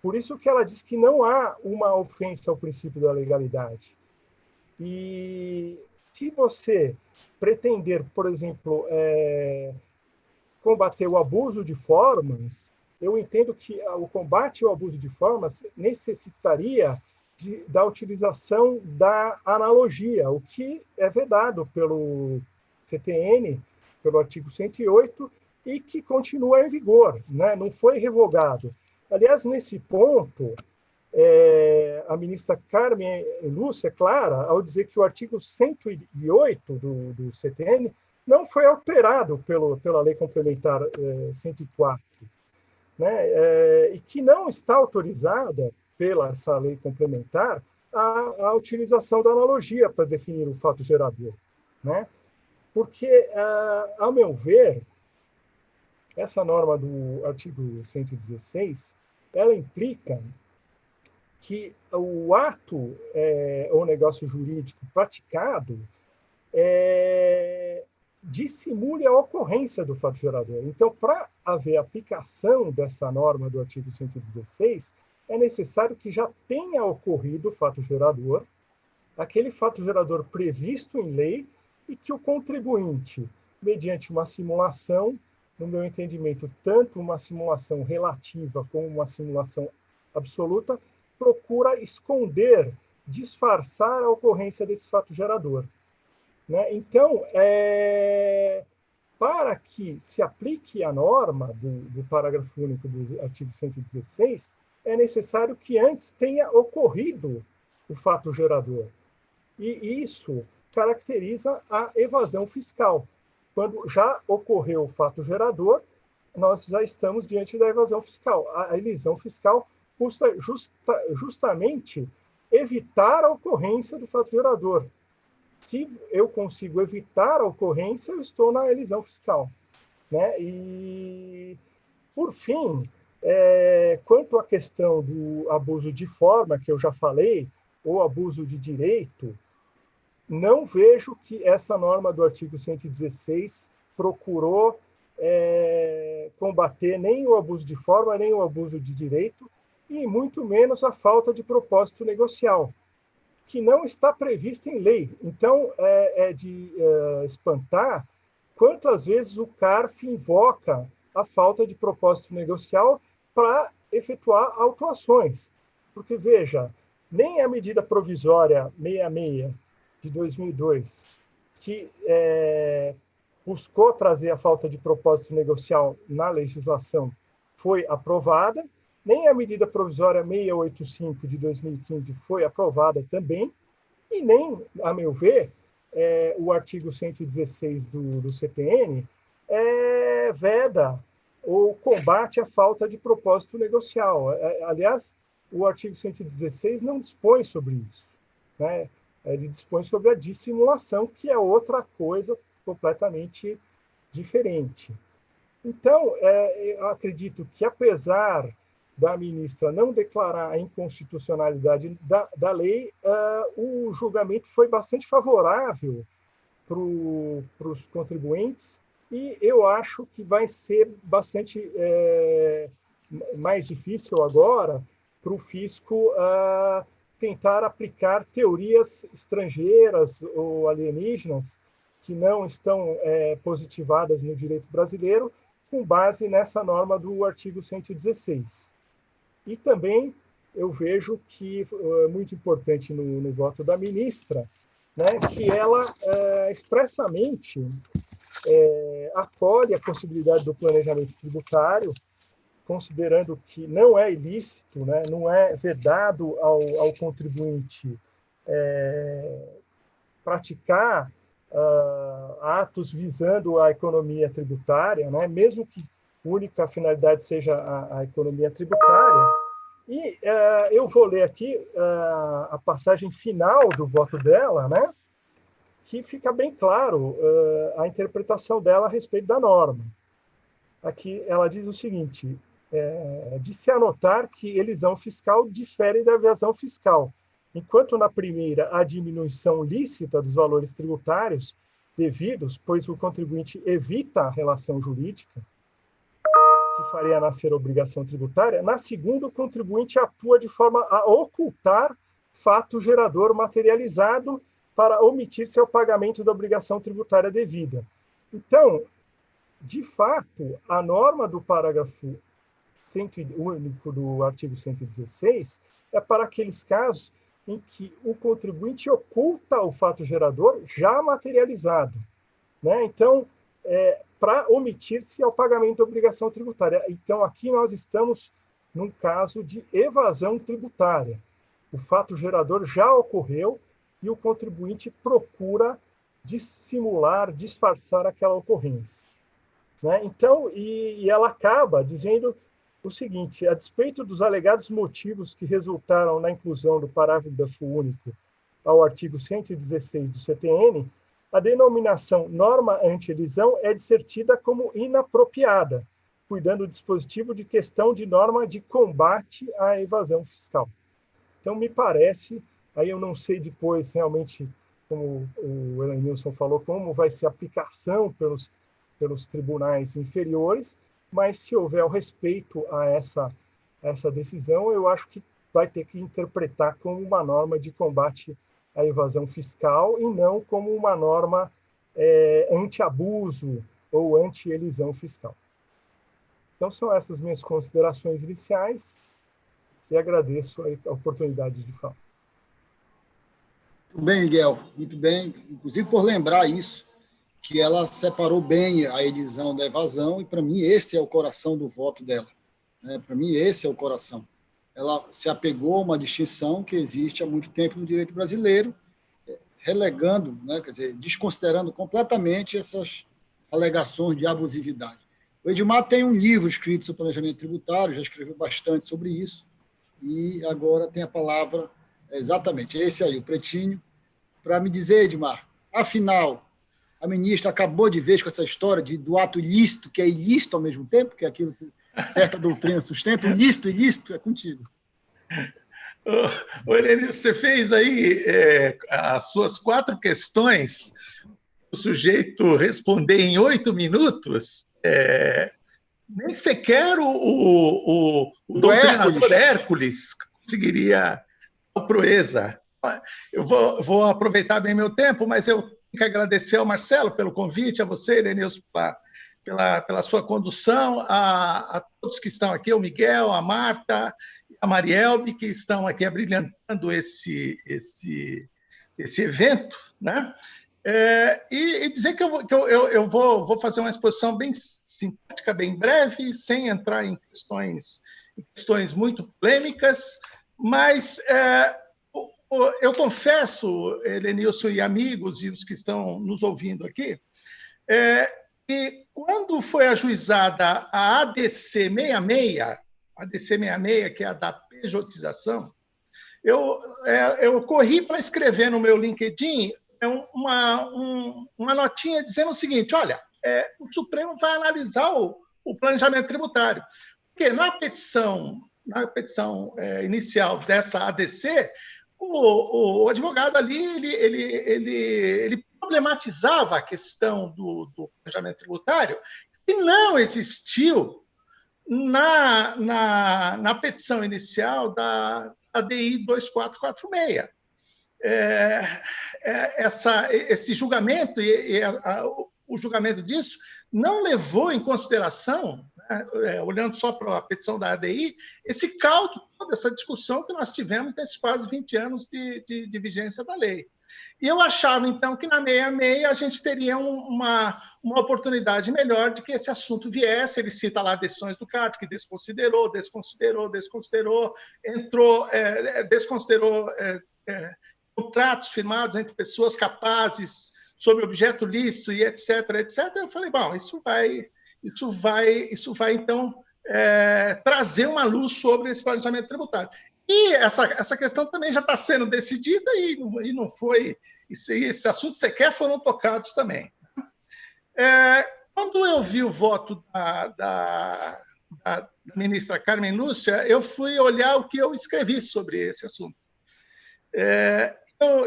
Por isso que ela diz que não há uma ofensa ao princípio da legalidade. E se você pretender, por exemplo, combater o abuso de formas, eu entendo que o combate ao abuso de formas necessitaria da utilização da analogia, o que é vedado pelo CTN, pelo artigo 108, e que continua em vigor, né? Não foi revogado. Aliás, nesse ponto, a ministra Carmen Lúcia é clara ao dizer que o artigo 108 do CTN não foi alterado pela Lei Complementar 104, né? E que não está autorizada pela essa lei complementar a utilização da analogia para definir o fato gerador, né? Porque, ao meu ver, essa norma do artigo 116, ela implica que o ato ou negócio jurídico praticado dissimule a ocorrência do fato gerador. Então, para haver aplicação dessa norma do artigo 116, é necessário que já tenha ocorrido o fato gerador, aquele fato gerador previsto em lei, e que o contribuinte, mediante uma simulação, no meu entendimento, tanto uma simulação relativa como uma simulação absoluta, procura esconder, disfarçar a ocorrência desse fato gerador. Né? Então, para que se aplique a norma do parágrafo único do artigo 116, é necessário que antes tenha ocorrido o fato gerador. E isso caracteriza a evasão fiscal. Quando já ocorreu o fato gerador, nós já estamos diante da evasão fiscal. A elisão fiscal busca justamente evitar a ocorrência do fato gerador. Se eu consigo evitar a ocorrência, eu estou na elisão fiscal. Né? E, por fim, quanto à questão do abuso de forma, que eu já falei, ou abuso de direito, não vejo que essa norma do artigo 116 procurou combater nem o abuso de forma, nem o abuso de direito, e muito menos a falta de propósito negocial, que não está prevista em lei. Então, é de espantar quantas vezes o CARF invoca a falta de propósito negocial para efetuar autuações. Porque, veja, nem a medida provisória 66 de 2002, que buscou trazer a falta de propósito negocial na legislação, foi aprovada, nem a medida provisória 685 de 2015 foi aprovada também, e nem, a meu ver, o artigo 116 do CTN veda ou combate a falta de propósito negocial. Aliás, o artigo 116 não dispõe sobre isso, né? Ele dispõe sobre a dissimulação, que é outra coisa completamente diferente. Então, eu acredito que, apesar da ministra não declarar a inconstitucionalidade da lei, o julgamento foi bastante favorável para os contribuintes, e eu acho que vai ser bastante mais difícil agora para o fisco tentar aplicar teorias estrangeiras ou alienígenas que não estão positivadas no direito brasileiro, com base nessa norma do artigo 116. E também eu vejo que é muito importante no voto da ministra, né, que ela expressamente acolhe a possibilidade do planejamento tributário, considerando que não é ilícito, né, não é vedado ao contribuinte praticar atos visando a economia tributária, né, mesmo que a única finalidade seja a economia tributária. E eu vou ler aqui a passagem final do voto dela, né, que fica bem claro a interpretação dela a respeito da norma. Aqui ela diz o seguinte: de se anotar que elisão fiscal difere da evasão fiscal, enquanto na primeira a diminuição lícita dos valores tributários devidos, pois o contribuinte evita a relação jurídica que faria nascer a obrigação tributária, na segunda o contribuinte atua de forma a ocultar fato gerador materializado para omitir seu pagamento da obrigação tributária devida. Então, de fato, a norma do parágrafo único do artigo 116 é para aqueles casos em que o contribuinte oculta o fato gerador já materializado, né? Então, para omitir-se ao pagamento da obrigação tributária. Então, aqui nós estamos num caso de evasão tributária. O fato gerador já ocorreu e o contribuinte procura dissimular, disfarçar aquela ocorrência, né? Então, e ela acaba dizendo o seguinte: a despeito dos alegados motivos que resultaram na inclusão do parágrafo único ao artigo 116 do CTN, a denominação norma anti-elisão é de ser tida como inapropriada, cuidando do dispositivo de questão de norma de combate à evasão fiscal. Então, me parece, aí eu não sei depois realmente como o Helenilson falou, como vai ser a aplicação pelos tribunais inferiores, mas se houver o respeito a essa decisão, eu acho que vai ter que interpretar como uma norma de combate à evasão fiscal e não como uma norma anti-abuso ou anti-elisão fiscal. Então, são essas minhas considerações iniciais e agradeço a oportunidade de falar. Muito bem, Miguel, muito bem, inclusive por lembrar isso, que ela separou bem a elisão da evasão, e para mim esse é o coração do voto dela. Para mim esse é o coração. Ela se apegou a uma distinção que existe há muito tempo no direito brasileiro, relegando, quer dizer, desconsiderando completamente essas alegações de abusividade. O Edmar tem um livro escrito sobre planejamento tributário, já escreveu bastante sobre isso, e agora tem a palavra, exatamente, esse aí, o Pretinho, para me dizer, Edmar, afinal, a ministra acabou de ver com essa história do ato ilícito, que é ilícito ao mesmo tempo, que é aquilo que certa doutrina sustenta, o lícito e ilícito, é contigo. Helene, você fez aí as suas 4 questões, o sujeito responder em 8 minutos, nem sequer o doutrinador Hércules conseguiria a proeza. Eu vou aproveitar bem meu tempo, mas eu tenho que agradecer ao Marcelo pelo convite, a você, Helenilson, pela sua condução, a todos que estão aqui, o Miguel, a Marta, a Marielbe, que estão aqui abrilhantando esse evento, né? E dizer que eu vou fazer uma exposição bem sintética, bem breve, sem entrar em questões muito polêmicas, mas eu confesso, Helenilson e amigos, e os que estão nos ouvindo aqui, que quando foi ajuizada a ADC 66, que é a da pejotização, eu corri para escrever no meu LinkedIn uma notinha dizendo o seguinte: olha, o Supremo vai analisar o planejamento tributário, porque na petição inicial dessa ADC, o advogado ali ele problematizava a questão do planejamento tributário, que não existiu na petição inicial da ADI 2446. Esse julgamento o julgamento disso não levou em consideração, olhando só para a petição da ADI, esse caldo, toda essa discussão que nós tivemos nesses quase 20 anos de vigência da lei. E eu achava, então, que na 66 a gente teria uma oportunidade melhor de que esse assunto viesse. Ele cita lá decisões do CARF, que desconsiderou, desconsiderou contratos firmados entre pessoas capazes sobre objeto lícito e etc. Eu falei, bom, isso vai então, trazer uma luz sobre esse planejamento tributário. E essa questão também já está sendo decidida e não foi... Esses assuntos sequer foram tocados também. Quando eu vi o voto da ministra Carmen Lúcia, eu fui olhar o que eu escrevi sobre esse assunto.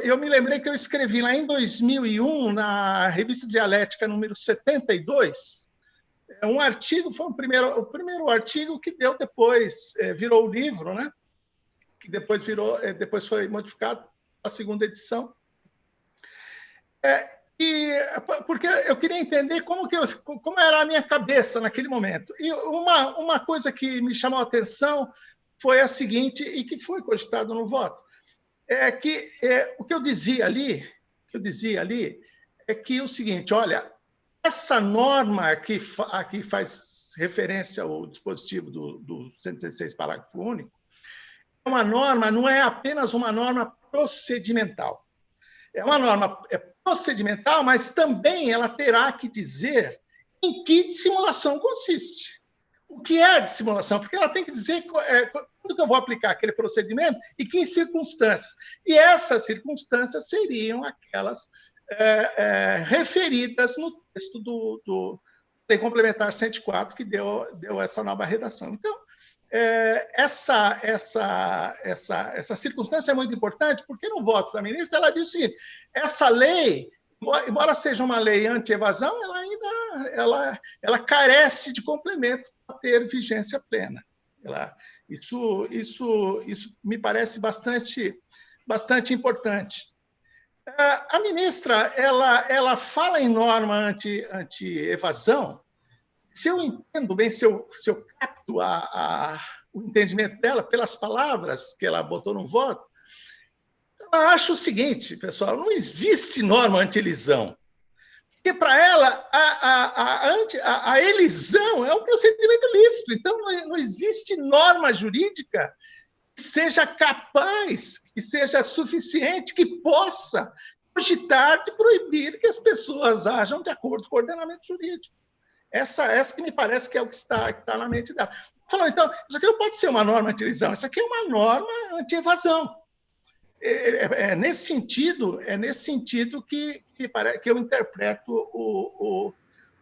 Eu me lembrei que eu escrevi lá em 2001, na Revista Dialética, número 72, um artigo, foi o primeiro artigo que deu depois, virou o livro, né? Que depois foi modificado a segunda edição. Porque eu queria entender como era a minha cabeça naquele momento. E uma coisa que me chamou a atenção foi a seguinte, e que foi cogitado no voto, o que eu dizia ali é que o seguinte: olha, essa norma aqui faz referência ao dispositivo do 116, parágrafo único, uma norma, não é apenas uma norma procedimental. É uma norma procedimental, mas também ela terá que dizer em que dissimulação consiste. O que é a dissimulação? Porque ela tem que dizer quando que eu vou aplicar aquele procedimento e que circunstâncias. E essas circunstâncias seriam aquelas referidas no texto do Lei Complementar 104, que deu essa nova redação. Então, essa circunstância é muito importante, porque no voto da ministra ela diz o seguinte: essa lei, embora seja uma lei anti-evasão, ela ainda ela carece de complemento para ter vigência plena. Isso me parece bastante importante. A ministra ela fala em norma anti-evasão. Se eu entendo bem, se eu capto o entendimento dela pelas palavras que ela botou no voto, ela acha o seguinte, pessoal: não existe norma anti-elisão. Porque, para ela, a elisão é um procedimento ilícito. Então, não existe norma jurídica que seja capaz, que seja suficiente, que possa cogitar de proibir que as pessoas ajam de acordo com o ordenamento jurídico. Essa que me parece que é o que está na mente dela. Falou, então, isso aqui não pode ser uma norma anti-elisão, isso aqui é uma norma anti-evasão. É nesse sentido que eu interpreto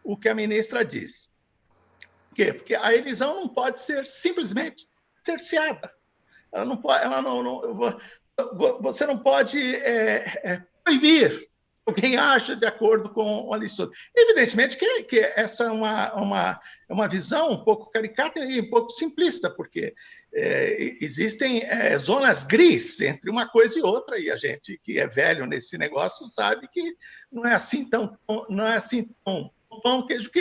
o que a ministra diz. Por quê? Porque a elisão não pode ser simplesmente cerceada. Você não pode proibir alguém acha de acordo com a lição. Evidentemente que essa é uma visão um pouco caricata e um pouco simplista, porque existem zonas gris entre uma coisa e outra, e a gente que é velho nesse negócio sabe que não é assim tão pão, queijo,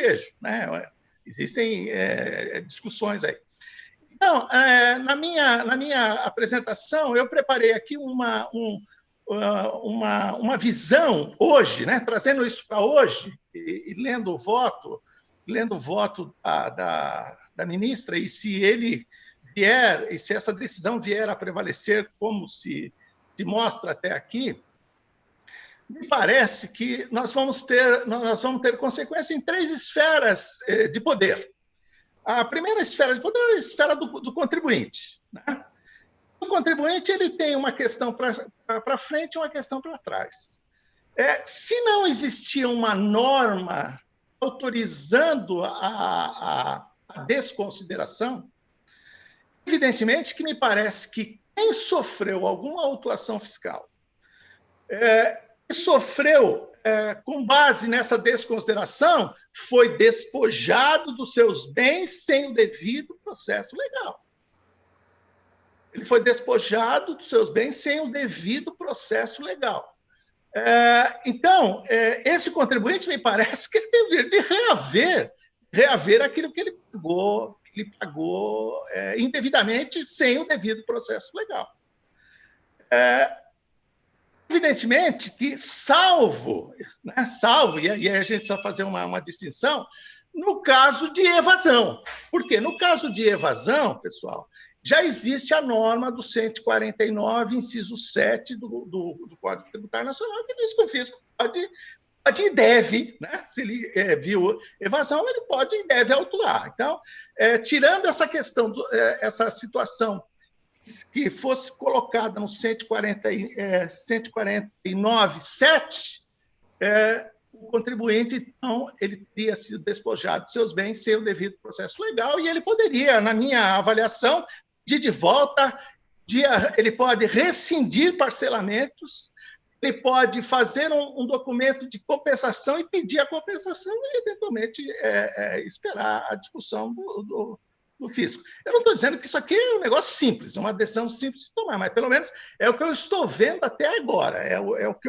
né? Existem discussões aí. Então, na minha apresentação, eu preparei aqui uma visão hoje, né? Trazendo isso para hoje e lendo o voto da ministra, e se essa decisão vier a prevalecer como se mostra até aqui, me parece que nós vamos ter consequência em 3 esferas de poder. A primeira esfera de poder é a esfera do contribuinte, né? O contribuinte ele tem uma questão para frente e uma questão para trás. Se não existia uma norma autorizando a desconsideração, evidentemente que me parece que quem sofreu alguma autuação fiscal, sofreu com base nessa desconsideração, foi despojado dos seus bens sem o devido processo legal. Ele foi despojado dos seus bens sem o devido processo legal. Então, esse contribuinte, me parece que ele tem o direito de reaver aquilo que ele pagou indevidamente sem o devido processo legal. Evidentemente que, salvo, e aí a gente precisa fazer uma distinção, no caso de evasão. Por quê? No caso de evasão, pessoal, já existe a norma do 149, inciso 7 do Código Tributário Nacional, que diz que o fisco pode e deve, né? Se ele viu evasão, ele pode e deve autuar. Então, tirando essa questão, essa situação que fosse colocada no 149.7, o contribuinte, então, ele teria sido despojado de seus bens sem o devido processo legal, e ele poderia, na minha avaliação, pedir de volta, ele pode rescindir parcelamentos, ele pode fazer um documento de compensação e pedir a compensação e, eventualmente, esperar a discussão do fisco. Eu não estou dizendo que isso aqui é um negócio simples, é uma decisão simples de tomar, mas, pelo menos, é o que eu estou vendo até agora, é o que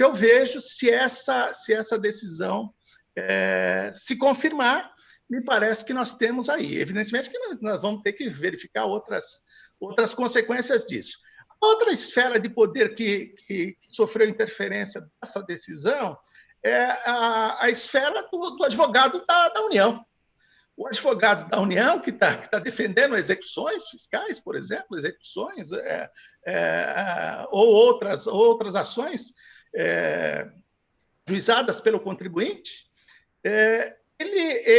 eu vejo. Se essa decisão se confirmar, me parece que nós temos aí. Evidentemente que nós vamos ter que verificar outras consequências disso. Outra esfera de poder que sofreu interferência dessa decisão é a esfera do advogado da União. O advogado da União, que está defendendo execuções fiscais, por exemplo, execuções ou outras ações juizadas pelo contribuinte, ele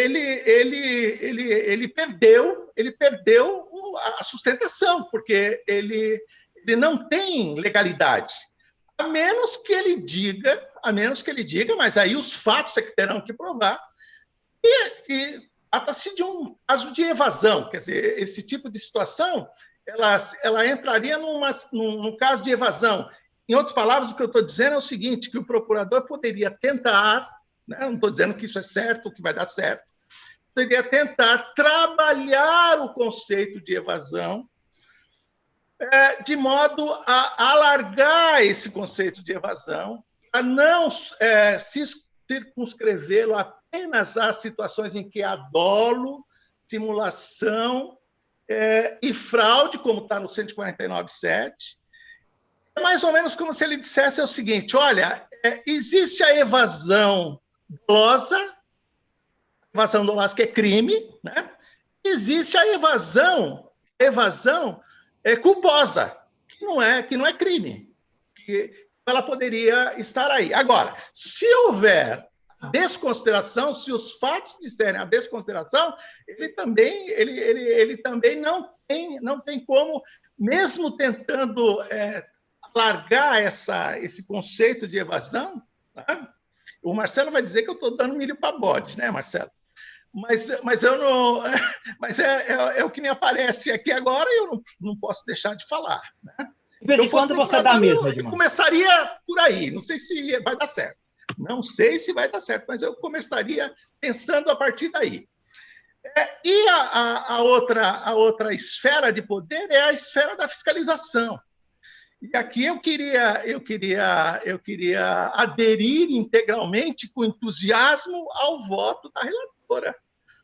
perdeu a sustentação, porque ele não tem legalidade, a menos que ele diga, mas aí os fatos é que terão que provar, e trata-se de um caso de evasão, quer dizer, esse tipo de situação ela entraria num caso de evasão. Em outras palavras, o que eu estou dizendo é o seguinte, que o procurador poderia tentar, né, não estou dizendo que isso é certo, que vai dar certo, poderia tentar trabalhar o conceito de evasão de modo a alargar esse conceito de evasão, a não se circunscrevê-lo apenas às situações em que há dolo, simulação e fraude, como está no 149.7. É mais ou menos como se ele dissesse o seguinte: olha, existe a evasão dolosa que é crime, né? Existe a evasão culposa, que não é crime, que ela poderia estar aí. Agora, se houver desconsideração, se os fatos disserem a desconsideração, ele também não tem como, mesmo tentando largar esse conceito de evasão, né? O Marcelo vai dizer que eu estou dando milho para bode, né, Marcelo? Mas eu não, mas é o que me aparece aqui agora e eu não posso deixar de falar, né? De vez em quando você dá mesmo, Edmar. Eu começaria por aí, não sei se vai dar certo. Não sei se vai dar certo, mas eu começaria pensando a partir daí. E a outra esfera de poder é a esfera da fiscalização. E aqui eu queria aderir integralmente com entusiasmo ao voto da relatora,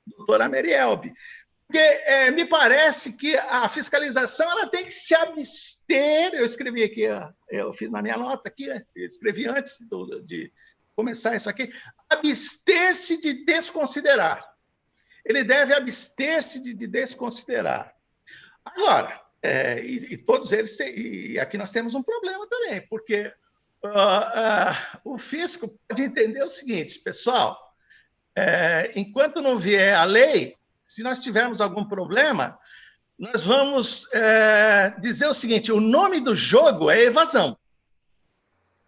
doutora Marielbe. Porque me parece que a fiscalização ela tem que se abster, eu escrevi aqui, eu fiz na minha nota aqui, escrevi antes de começar isso aqui, abster-se de desconsiderar. Ele deve abster-se de desconsiderar. Agora, e todos eles, e aqui nós temos um problema também, porque o fisco pode entender o seguinte, pessoal, enquanto não vier a lei, se nós tivermos algum problema, nós vamos dizer o seguinte: o nome do jogo é evasão.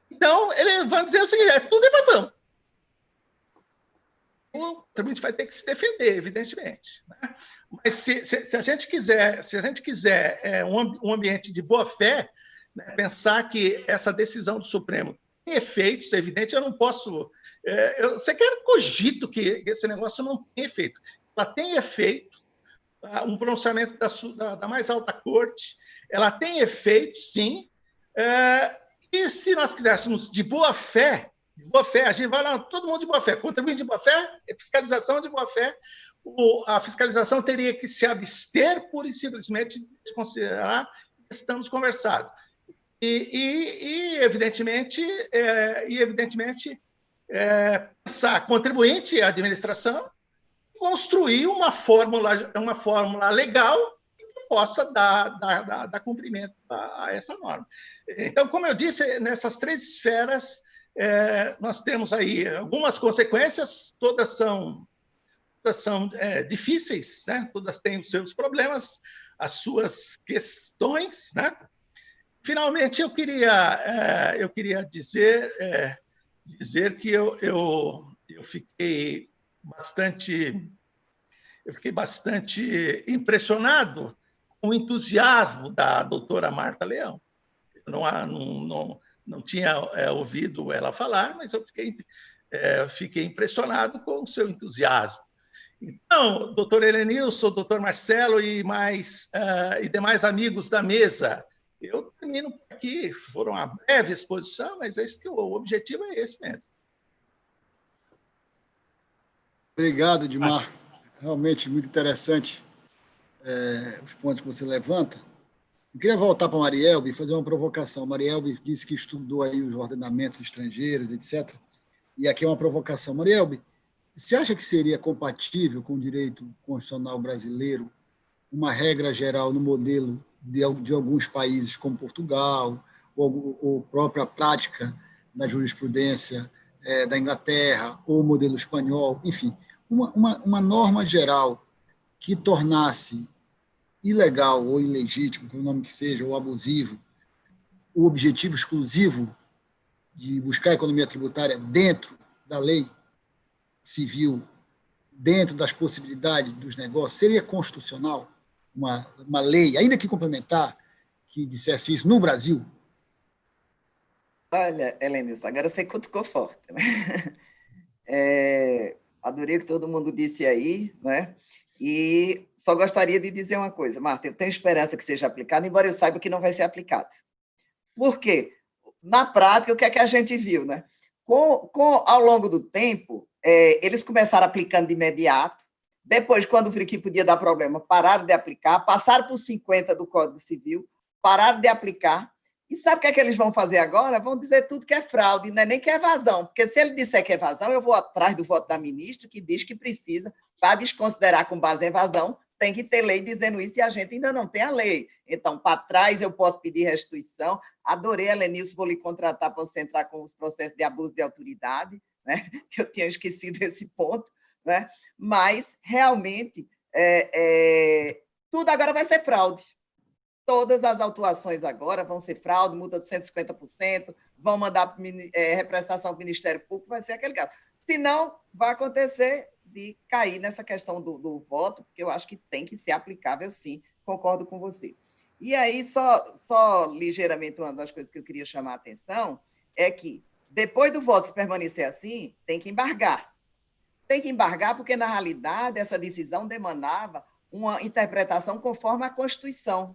Então, eles vão dizer o seguinte: é tudo evasão. O contribuinte vai ter que se defender, evidentemente, né? Mas se a gente quiser um ambiente de boa-fé, né, pensar que essa decisão do Supremo tem efeitos, é evidente, eu não posso... eu sequer cogito que esse negócio não tem efeito. Ela tem efeito, um pronunciamento da mais alta corte, ela tem efeito, sim, e se nós quiséssemos de boa-fé, a gente vai lá, todo mundo de boa-fé, contribuinte de boa-fé, fiscalização de boa-fé, a fiscalização teria que se abster pura e simplesmente de desconsiderar que estamos conversados. E evidentemente, pensar contribuinte, a administração, construir uma fórmula legal que possa dar cumprimento a essa norma. Então, como eu disse, nessas três esferas, nós temos aí algumas consequências, todas são difíceis, né? Todas têm os seus problemas, as suas questões, né? Finalmente, eu queria dizer que eu fiquei bastante impressionado com o entusiasmo da doutora Marta Leão. Eu não tinha ouvido ela falar, mas eu fiquei impressionado com o seu entusiasmo. Então, doutor Helenilson, doutor Marcelo e demais amigos da mesa, eu termino aqui. Foram uma breve exposição, mas o objetivo é esse mesmo. Obrigado, Edmar. Realmente muito interessante os pontos que você levanta. Eu queria voltar para a Marielbe e fazer uma provocação. A Marielbe disse que estudou aí os ordenamentos estrangeiros, etc. E aqui é uma provocação. Marielbe, você acha que seria compatível com o direito constitucional brasileiro uma regra geral no modelo de alguns países como Portugal, ou própria prática da jurisprudência da Inglaterra, ou o modelo espanhol, enfim, uma norma geral que tornasse ilegal ou ilegítimo, com o nome que seja, ou abusivo, o objetivo exclusivo de buscar a economia tributária dentro da lei civil dentro das possibilidades dos negócios, seria constitucional uma lei, ainda que complementar, que dissesse isso no Brasil? Olha, Helenice, agora você cutucou forte, né? Adorei o que todo mundo disse aí, né? E só gostaria de dizer uma coisa, Marta, eu tenho esperança que seja aplicado, embora eu saiba que não vai ser aplicado. Por quê? Na prática, o que é que a gente viu, né? Ao longo do tempo, eles começaram aplicando de imediato, depois, quando viram que podia dar problema, pararam de aplicar, passaram por 50 do Código Civil, pararam de aplicar, e sabe o que é que eles vão fazer agora? Vão dizer tudo que é fraude, não é nem que é evasão, porque se ele disser que é evasão, eu vou atrás do voto da ministra, que diz que precisa, para desconsiderar com base em evasão, tem que ter lei dizendo isso, e a gente ainda não tem a lei. Então, para trás, eu posso pedir restituição. Adorei, Helenilson, vou lhe contratar para você entrar com os processos de abuso de autoridade, né? Que eu tinha esquecido esse ponto, né? Mas, realmente, tudo agora vai ser fraude. Todas as autuações agora vão ser fraude, multa de 150%, vão mandar representação do Ministério Público, vai ser aquele caso. Se não, vai acontecer de cair nessa questão do voto, porque eu acho que tem que ser aplicável, sim, concordo com você. E aí, só ligeiramente, uma das coisas que eu queria chamar a atenção é que, depois do voto se permanecer assim, tem que embargar. Tem que embargar porque, na realidade, essa decisão demandava uma interpretação conforme a Constituição.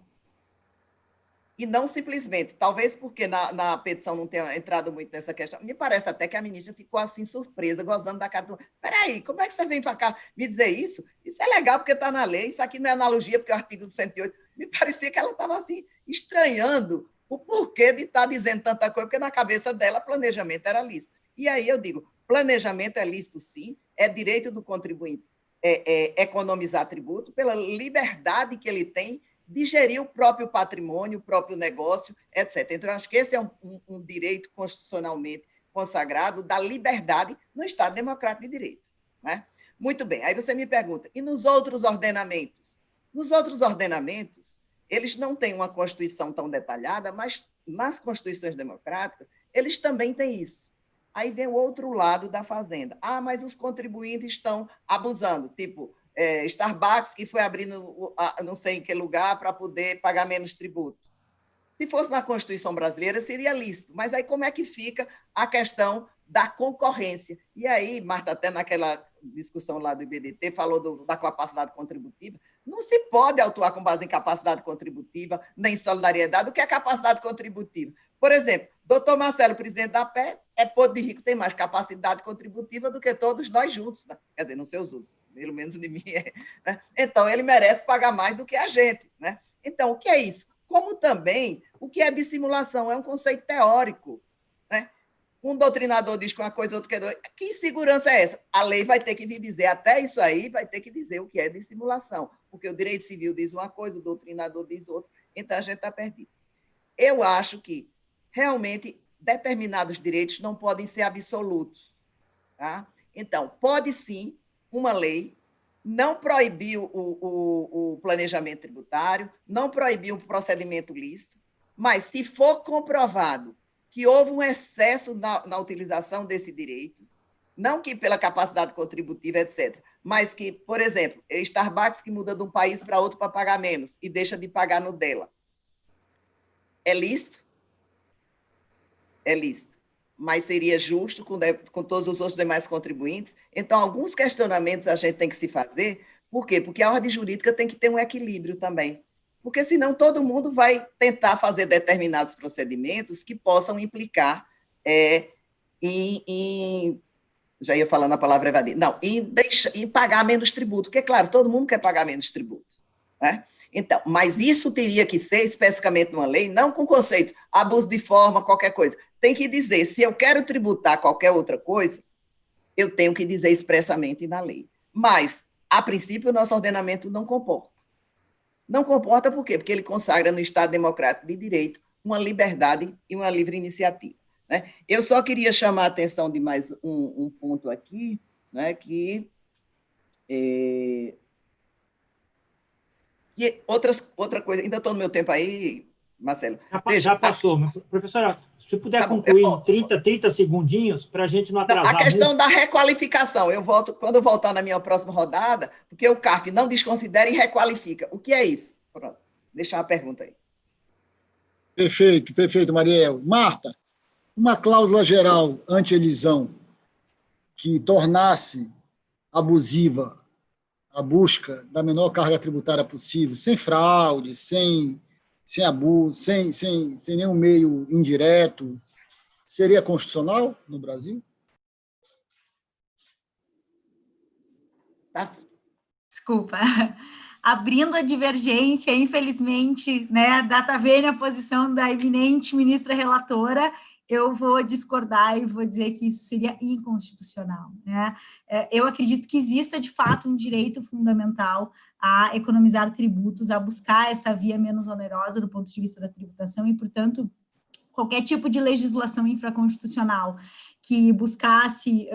E não simplesmente, talvez porque na petição não tenha entrado muito nessa questão, me parece até que a ministra ficou assim surpresa, gozando da cara do... Peraí, como é que você vem para cá me dizer isso? Isso é legal porque está na lei, isso aqui não é analogia porque é o artigo 108. Me parecia que ela estava assim, estranhando o porquê de estar dizendo tanta coisa, porque na cabeça dela planejamento era lícito. E aí eu digo, planejamento é lícito sim, é direito do contribuinte economizar tributo pela liberdade que ele tem de gerir o próprio patrimônio, o próprio negócio, etc. Então, eu acho que esse é um direito constitucionalmente consagrado da liberdade no Estado Democrático de Direito. Né? Muito bem, aí você me pergunta, e nos outros ordenamentos? Nos outros ordenamentos, eles não têm uma Constituição tão detalhada, mas nas Constituições democráticas, eles também têm isso. Aí vem o outro lado da fazenda. Ah, mas os contribuintes estão abusando, tipo... Starbucks, que foi abrindo não sei em que lugar para poder pagar menos tributo. Se fosse na Constituição brasileira, seria lícito. Mas aí como é que fica a questão da concorrência? E aí, Marta, até naquela discussão lá do IBDT, falou da capacidade contributiva. Não se pode autuar com base em capacidade contributiva, nem solidariedade. O que é capacidade contributiva? Por exemplo, doutor Marcelo, presidente da PE, é podre de rico, tem mais capacidade contributiva do que todos nós juntos. Né? Quer dizer, nos seus usos. Pelo menos de mim né? Então, ele merece pagar mais do que a gente. Né? Então, o que é isso? Como também, o que é dissimulação? É um conceito teórico. Né? Um doutrinador diz que uma coisa, outro que é outra. Que insegurança é essa? A lei vai ter que vir dizer, até isso aí vai ter que dizer o que é dissimulação, porque o direito civil diz uma coisa, o doutrinador diz outra, então a gente está perdido. Eu acho que, realmente, determinados direitos não podem ser absolutos. Tá? Então, pode sim uma lei não proibir o planejamento tributário, não proibir o procedimento lícito, mas se for comprovado que houve um excesso na utilização desse direito, não que pela capacidade contributiva, etc., mas que, por exemplo, Starbucks que muda de um país para outro para pagar menos e deixa de pagar no dela. É lícito? É lícito. Mas seria justo com todos os outros demais contribuintes. Então, alguns questionamentos a gente tem que se fazer. Por quê? Porque a ordem jurídica tem que ter um equilíbrio também. Porque, senão, todo mundo vai tentar fazer determinados procedimentos que possam implicar já ia falando a palavra evadir. Não, em pagar menos tributo. Porque, claro, todo mundo quer pagar menos tributo. Né? Então, mas isso teria que ser especificamente numa lei, não com conceitos, abuso de forma, qualquer coisa. Tem que dizer, se eu quero tributar qualquer outra coisa, eu tenho que dizer expressamente na lei. Mas, a princípio, o nosso ordenamento não comporta. Não comporta por quê? Porque ele consagra no Estado Democrático de Direito uma liberdade e uma livre iniciativa. Né? Eu só queria chamar a atenção de mais um ponto aqui, né, que... E outra coisa, ainda estou no meu tempo aí, Marcelo. Já passou. Professora, se puder concluir em 30 segundinhos, para a gente não atrasar. A questão da requalificação, quando eu voltar na minha próxima rodada, porque o CARF não desconsidera e requalifica. O que é isso? Pronto, deixar a pergunta aí. Perfeito, Mariel. Marta, uma cláusula geral anti-elisão que tornasse abusiva a busca da menor carga tributária possível, sem fraude, sem abuso, sem nenhum meio indireto, seria constitucional no Brasil? Desculpa. Abrindo a divergência, infelizmente, né, data vênia a posição da eminente ministra relatora, eu vou discordar e vou dizer que isso seria inconstitucional, né? Eu acredito que exista, de fato, um direito fundamental a economizar tributos, a buscar essa via menos onerosa do ponto de vista da tributação e, portanto, qualquer tipo de legislação infraconstitucional que buscasse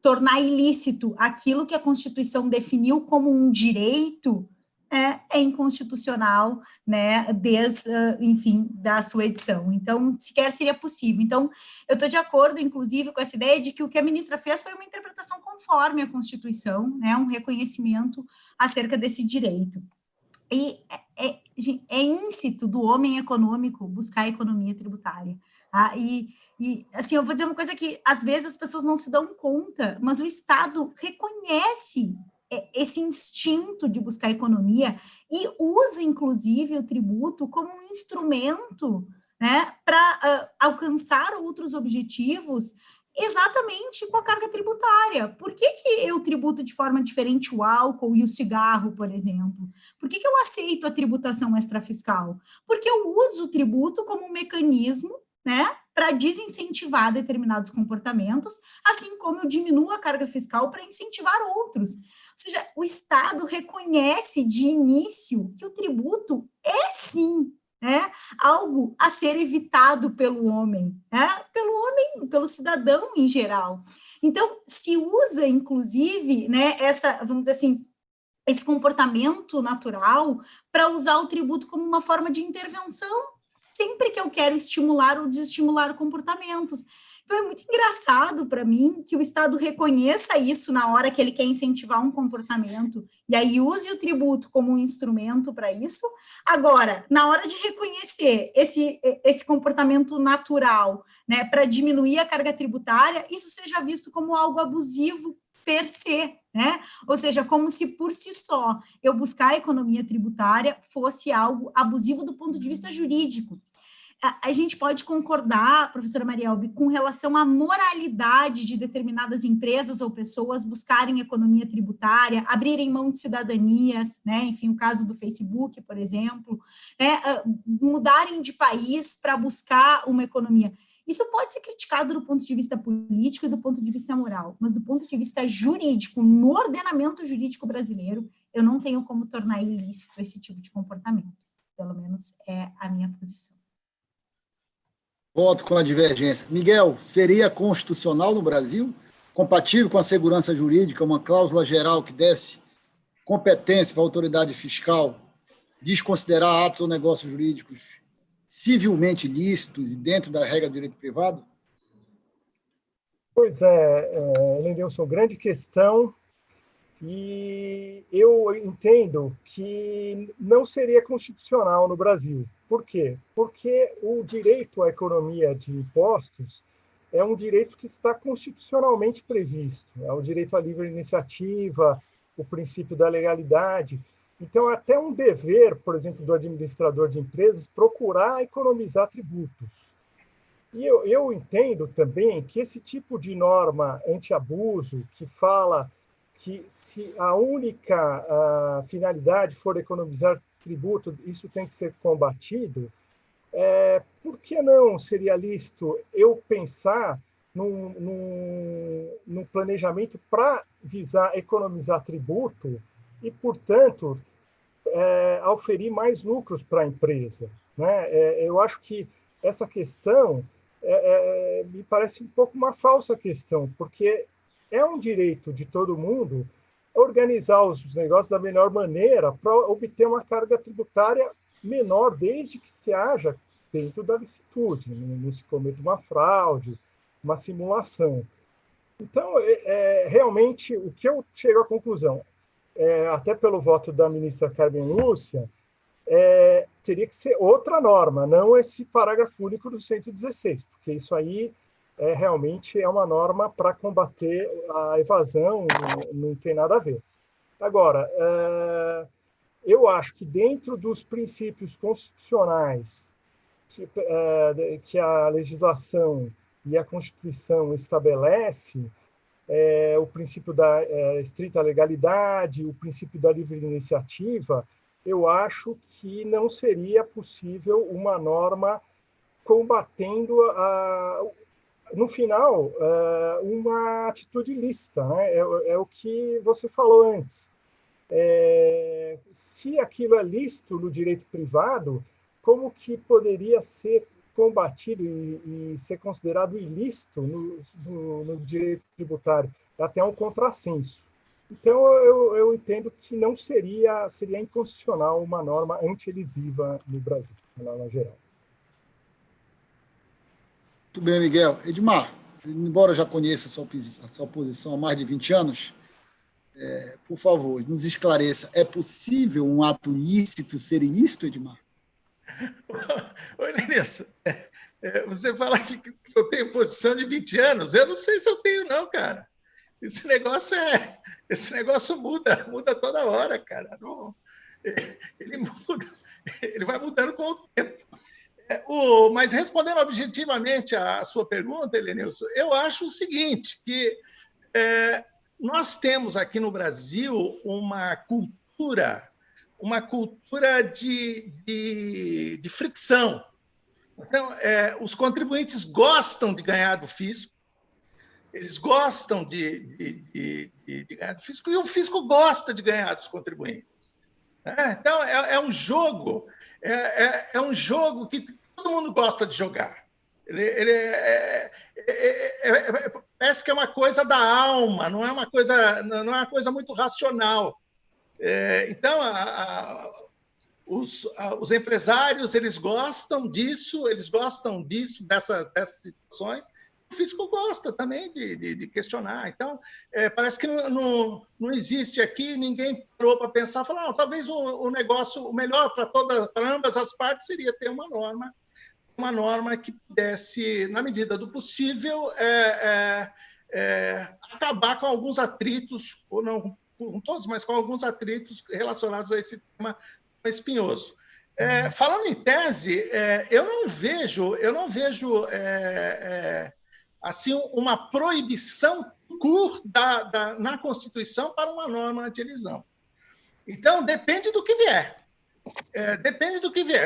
tornar ilícito aquilo que a Constituição definiu como um direito é inconstitucional, né, desde, enfim, da sua edição. Então, sequer seria possível. Então, eu estou de acordo, inclusive, com essa ideia de que o que a ministra fez foi uma interpretação conforme a Constituição, né, um reconhecimento acerca desse direito. E é íncito do homem econômico buscar a economia tributária. Tá? E, assim, eu vou dizer uma coisa que, às vezes, as pessoas não se dão conta, mas o Estado reconhece esse instinto de buscar economia e usa, inclusive, o tributo como um instrumento, né, para alcançar outros objetivos exatamente com a carga tributária. Por que eu tributo de forma diferente o álcool e o cigarro, por exemplo? Por que eu aceito a tributação extrafiscal? Porque eu uso o tributo como um mecanismo, né, para desincentivar determinados comportamentos, assim como eu diminuo a carga fiscal para incentivar outros. Ou seja, o Estado reconhece de início que o tributo é, sim, algo a ser evitado pelo homem, pelo cidadão em geral. Então, se usa, inclusive, vamos dizer assim, esse comportamento natural para usar o tributo como uma forma de intervenção, sempre que eu quero estimular ou desestimular comportamentos. Então, é muito engraçado para mim que o Estado reconheça isso na hora que ele quer incentivar um comportamento, e aí use o tributo como um instrumento para isso. Agora, na hora de reconhecer esse comportamento natural, né, para diminuir a carga tributária, isso seja visto como algo abusivo per se, né? Ou seja, como se por si só eu buscar a economia tributária fosse algo abusivo do ponto de vista jurídico. A gente pode concordar, professora Marielbe, com relação à moralidade de determinadas empresas ou pessoas buscarem economia tributária, abrirem mão de cidadanias, né? Enfim, o caso do Facebook, por exemplo, mudarem de país para buscar uma economia. Isso pode ser criticado do ponto de vista político e do ponto de vista moral, mas do ponto de vista jurídico, no ordenamento jurídico brasileiro, eu não tenho como tornar ilícito esse tipo de comportamento. Pelo menos é a minha posição. Voto com a divergência. Miguel, seria constitucional no Brasil, compatível com a segurança jurídica, uma cláusula geral que desse competência para a autoridade fiscal desconsiderar atos ou negócios jurídicos civilmente lícitos e dentro da regra do direito privado? Pois é, Lenilson, grande questão, e eu entendo que não seria constitucional no Brasil. Por quê? Porque o direito à economia de impostos é um direito que está constitucionalmente previsto, é o direito à livre iniciativa, o princípio da legalidade. Então, é até um dever, por exemplo, do administrador de empresas procurar economizar tributos. E eu entendo também que esse tipo de norma anti-abuso, que fala que se a única finalidade for economizar tributo, isso tem que ser combatido, por que não seria lícito eu pensar num planejamento para visar economizar tributo e, portanto, auferir mais lucros para a empresa, né? Eu acho que essa questão me parece um pouco uma falsa questão, porque é um direito de todo mundo organizar os negócios da melhor maneira para obter uma carga tributária menor, desde que se haja dentro da licitude, não se cometa uma fraude, uma simulação. Então, realmente, o que eu chego à conclusão, até pelo voto da ministra Carmen Lúcia, teria que ser outra norma, não esse parágrafo único do 116, porque isso aí realmente é uma norma para combater a evasão, não tem nada a ver. Agora, eu acho que dentro dos princípios constitucionais que a legislação e a Constituição estabelece, o princípio da estrita legalidade, o princípio da livre iniciativa, eu acho que não seria possível uma norma combatendo, no final, uma atitude ilícita, né? É o que você falou antes. Se aquilo é lícito no direito privado, como que poderia ser combatido e ser considerado ilícito no direito tributário? É até um contrassenso. Então, eu entendo que não seria inconstitucional uma norma anti-elisiva no Brasil, uma norma geral. Muito bem, Miguel. Edmar, embora eu já conheça a sua posição há mais de 20 anos, por favor, nos esclareça. É possível um ato ilícito ser ilícito, Edmar? Oi, Lenilson. Você fala que eu tenho posição de 20 anos. Eu não sei se eu tenho, não, cara. Esse negócio muda toda hora, cara. Não, ele muda, ele vai mudando com o tempo. Mas respondendo objetivamente à sua pergunta, Lenilson, eu acho o seguinte, que nós temos aqui no Brasil uma cultura de fricção. Então, os contribuintes gostam de ganhar do fisco, eles gostam de ganhar do fisco, e o fisco gosta de ganhar dos contribuintes. Então, é um jogo que todo mundo gosta de jogar. Parece que é uma coisa da alma, não é uma coisa muito racional. Então, os empresários eles gostam disso, dessas situações. O fisco gosta também de questionar. Então, parece que não existe aqui, ninguém parou para pensar, falar, talvez o negócio, o melhor para ambas as partes seria ter uma norma que pudesse, na medida do possível, acabar com alguns atritos, ou não com todos, mas com alguns atritos relacionados a esse tema espinhoso. Falando em tese, eu não vejo assim uma proibição na Constituição para uma norma anti-elisão. Então, depende do que vier.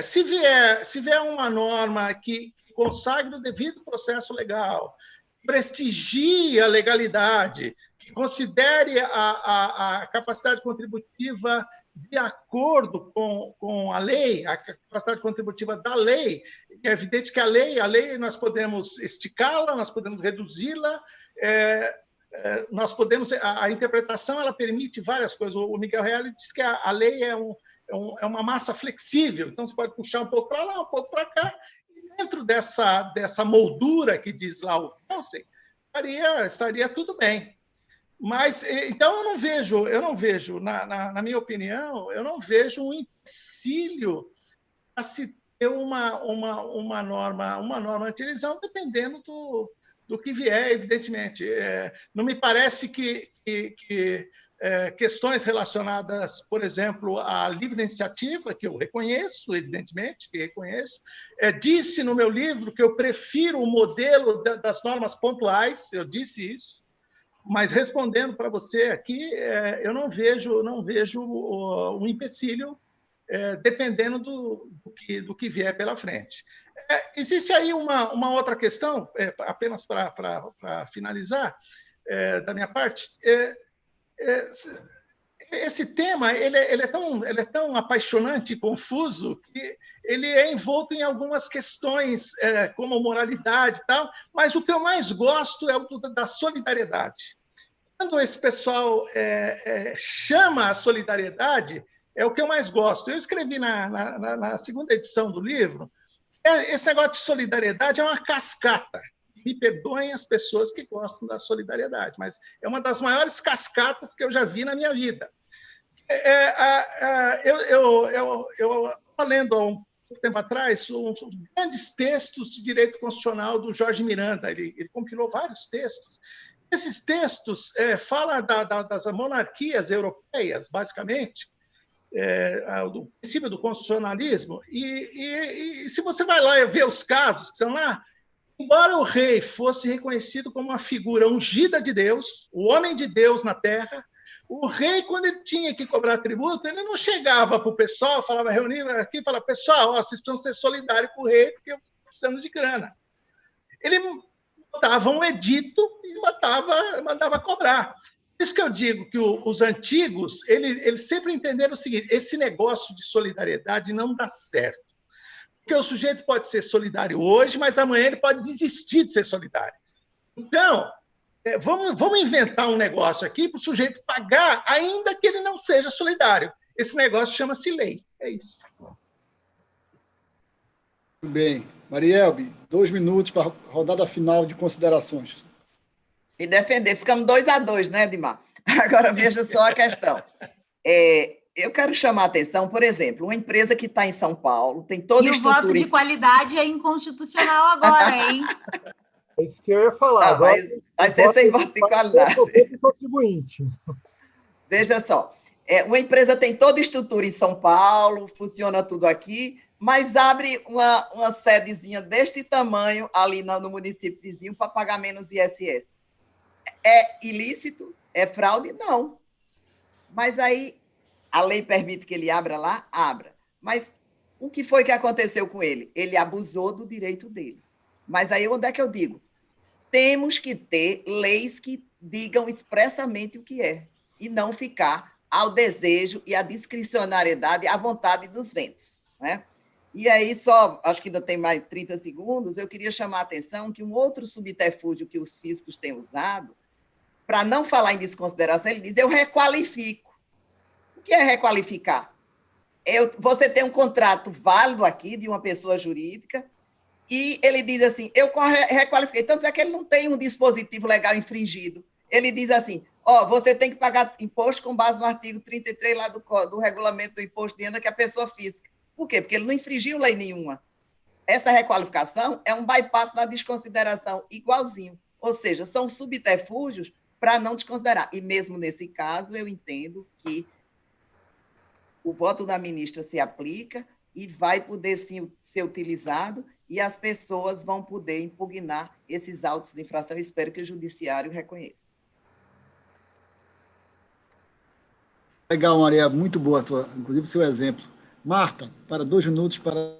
Se vier uma norma que consagre o devido processo legal, prestigie a legalidade, que considere a capacidade contributiva de acordo com a lei, a capacidade contributiva da lei. É evidente que a lei nós podemos esticá-la, nós podemos reduzi-la, a interpretação ela permite várias coisas. O Miguel Reale diz que a lei é uma massa flexível, então você pode puxar um pouco para lá, um pouco para cá, e dentro dessa moldura que diz lá o Kelsen, estaria tudo bem. Mas, então, eu não vejo, na minha opinião, eu não vejo um empecilho a se ter uma norma anti-elisão, dependendo do que vier, evidentemente. Não me parece que questões relacionadas, por exemplo, à livre iniciativa, que eu reconheço, evidentemente, disse no meu livro que eu prefiro o modelo das normas pontuais, eu disse isso, mas respondendo para você aqui, eu não vejo um empecilho dependendo do que vier pela frente. Existe aí uma outra questão, apenas para finalizar, da minha parte. Esse tema ele é tão apaixonante e confuso que ele é envolto em algumas questões como moralidade e tal, mas o que eu mais gosto é o da solidariedade. Quando esse pessoal chama a solidariedade, é o que eu mais gosto. Eu escrevi na segunda edição do livro, esse negócio de solidariedade é uma cascata. Me perdoem as pessoas que gostam da solidariedade, mas é uma das maiores cascatas que eu já vi na minha vida. Eu estava lendo há um tempo atrás uns grandes textos de direito constitucional do Jorge Miranda. Ele compilou vários textos. Esses textos falam das monarquias europeias, basicamente, do princípio do constitucionalismo, e se você vai lá e ver os casos que são lá, embora o rei fosse reconhecido como uma figura ungida de Deus, o homem de Deus na terra, o rei, quando ele tinha que cobrar tributo, ele não chegava para o pessoal, falava, reunia aqui, falava, pessoal, vocês precisam ser solidários com o rei, porque eu estou precisando de grana. Ele botava um edito e mandava cobrar. Por isso que eu digo que os antigos, eles sempre entenderam o seguinte, esse negócio de solidariedade não dá certo. Porque o sujeito pode ser solidário hoje, mas amanhã ele pode desistir de ser solidário. Então, vamos inventar um negócio aqui para o sujeito pagar, ainda que ele não seja solidário. Esse negócio chama-se lei. É isso. Muito bem. Marielbe, 2 minutos para a rodada final de considerações. Me defender. Ficamos 2-2, né, Edmar? Agora, veja só a questão. Eu quero chamar a atenção, por exemplo, uma empresa que está em São Paulo, tem toda a estrutura... E o voto de qualidade é inconstitucional agora, hein? É isso que eu ia falar. Vai ser sem voto de qualidade. Contribuinte. Veja só, uma empresa tem toda a estrutura em São Paulo, funciona tudo aqui, mas abre uma sedezinha deste tamanho ali no município vizinho para pagar menos ISS. É ilícito? É fraude? Não. Mas aí a lei permite que ele abra lá? Abra. Mas o que foi que aconteceu com ele? Ele abusou do direito dele. Mas aí onde é que eu digo? Temos que ter leis que digam expressamente o que é e não ficar ao desejo e à discricionariedade, à vontade dos ventos, né? E aí, acho que ainda tem mais 30 segundos, eu queria chamar a atenção que um outro subterfúgio que os físicos têm usado, para não falar em desconsideração, ele diz, eu requalifico. O que é requalificar? Você tem um contrato válido aqui de uma pessoa jurídica e ele diz assim, eu requalifiquei, tanto é que ele não tem um dispositivo legal infringido. Ele diz assim, você tem que pagar imposto com base no artigo 33 lá do regulamento do imposto de renda que é a pessoa física. Por quê? Porque ele não infringiu lei nenhuma. Essa requalificação é um bypass na desconsideração, igualzinho. Ou seja, são subterfúgios para não desconsiderar. E mesmo nesse caso, eu entendo que o voto da ministra se aplica e vai poder sim ser utilizado e as pessoas vão poder impugnar esses autos de infração. Eu espero que o judiciário reconheça. Legal, Maria, muito boa, inclusive o seu exemplo. Marta, para 2 minutos para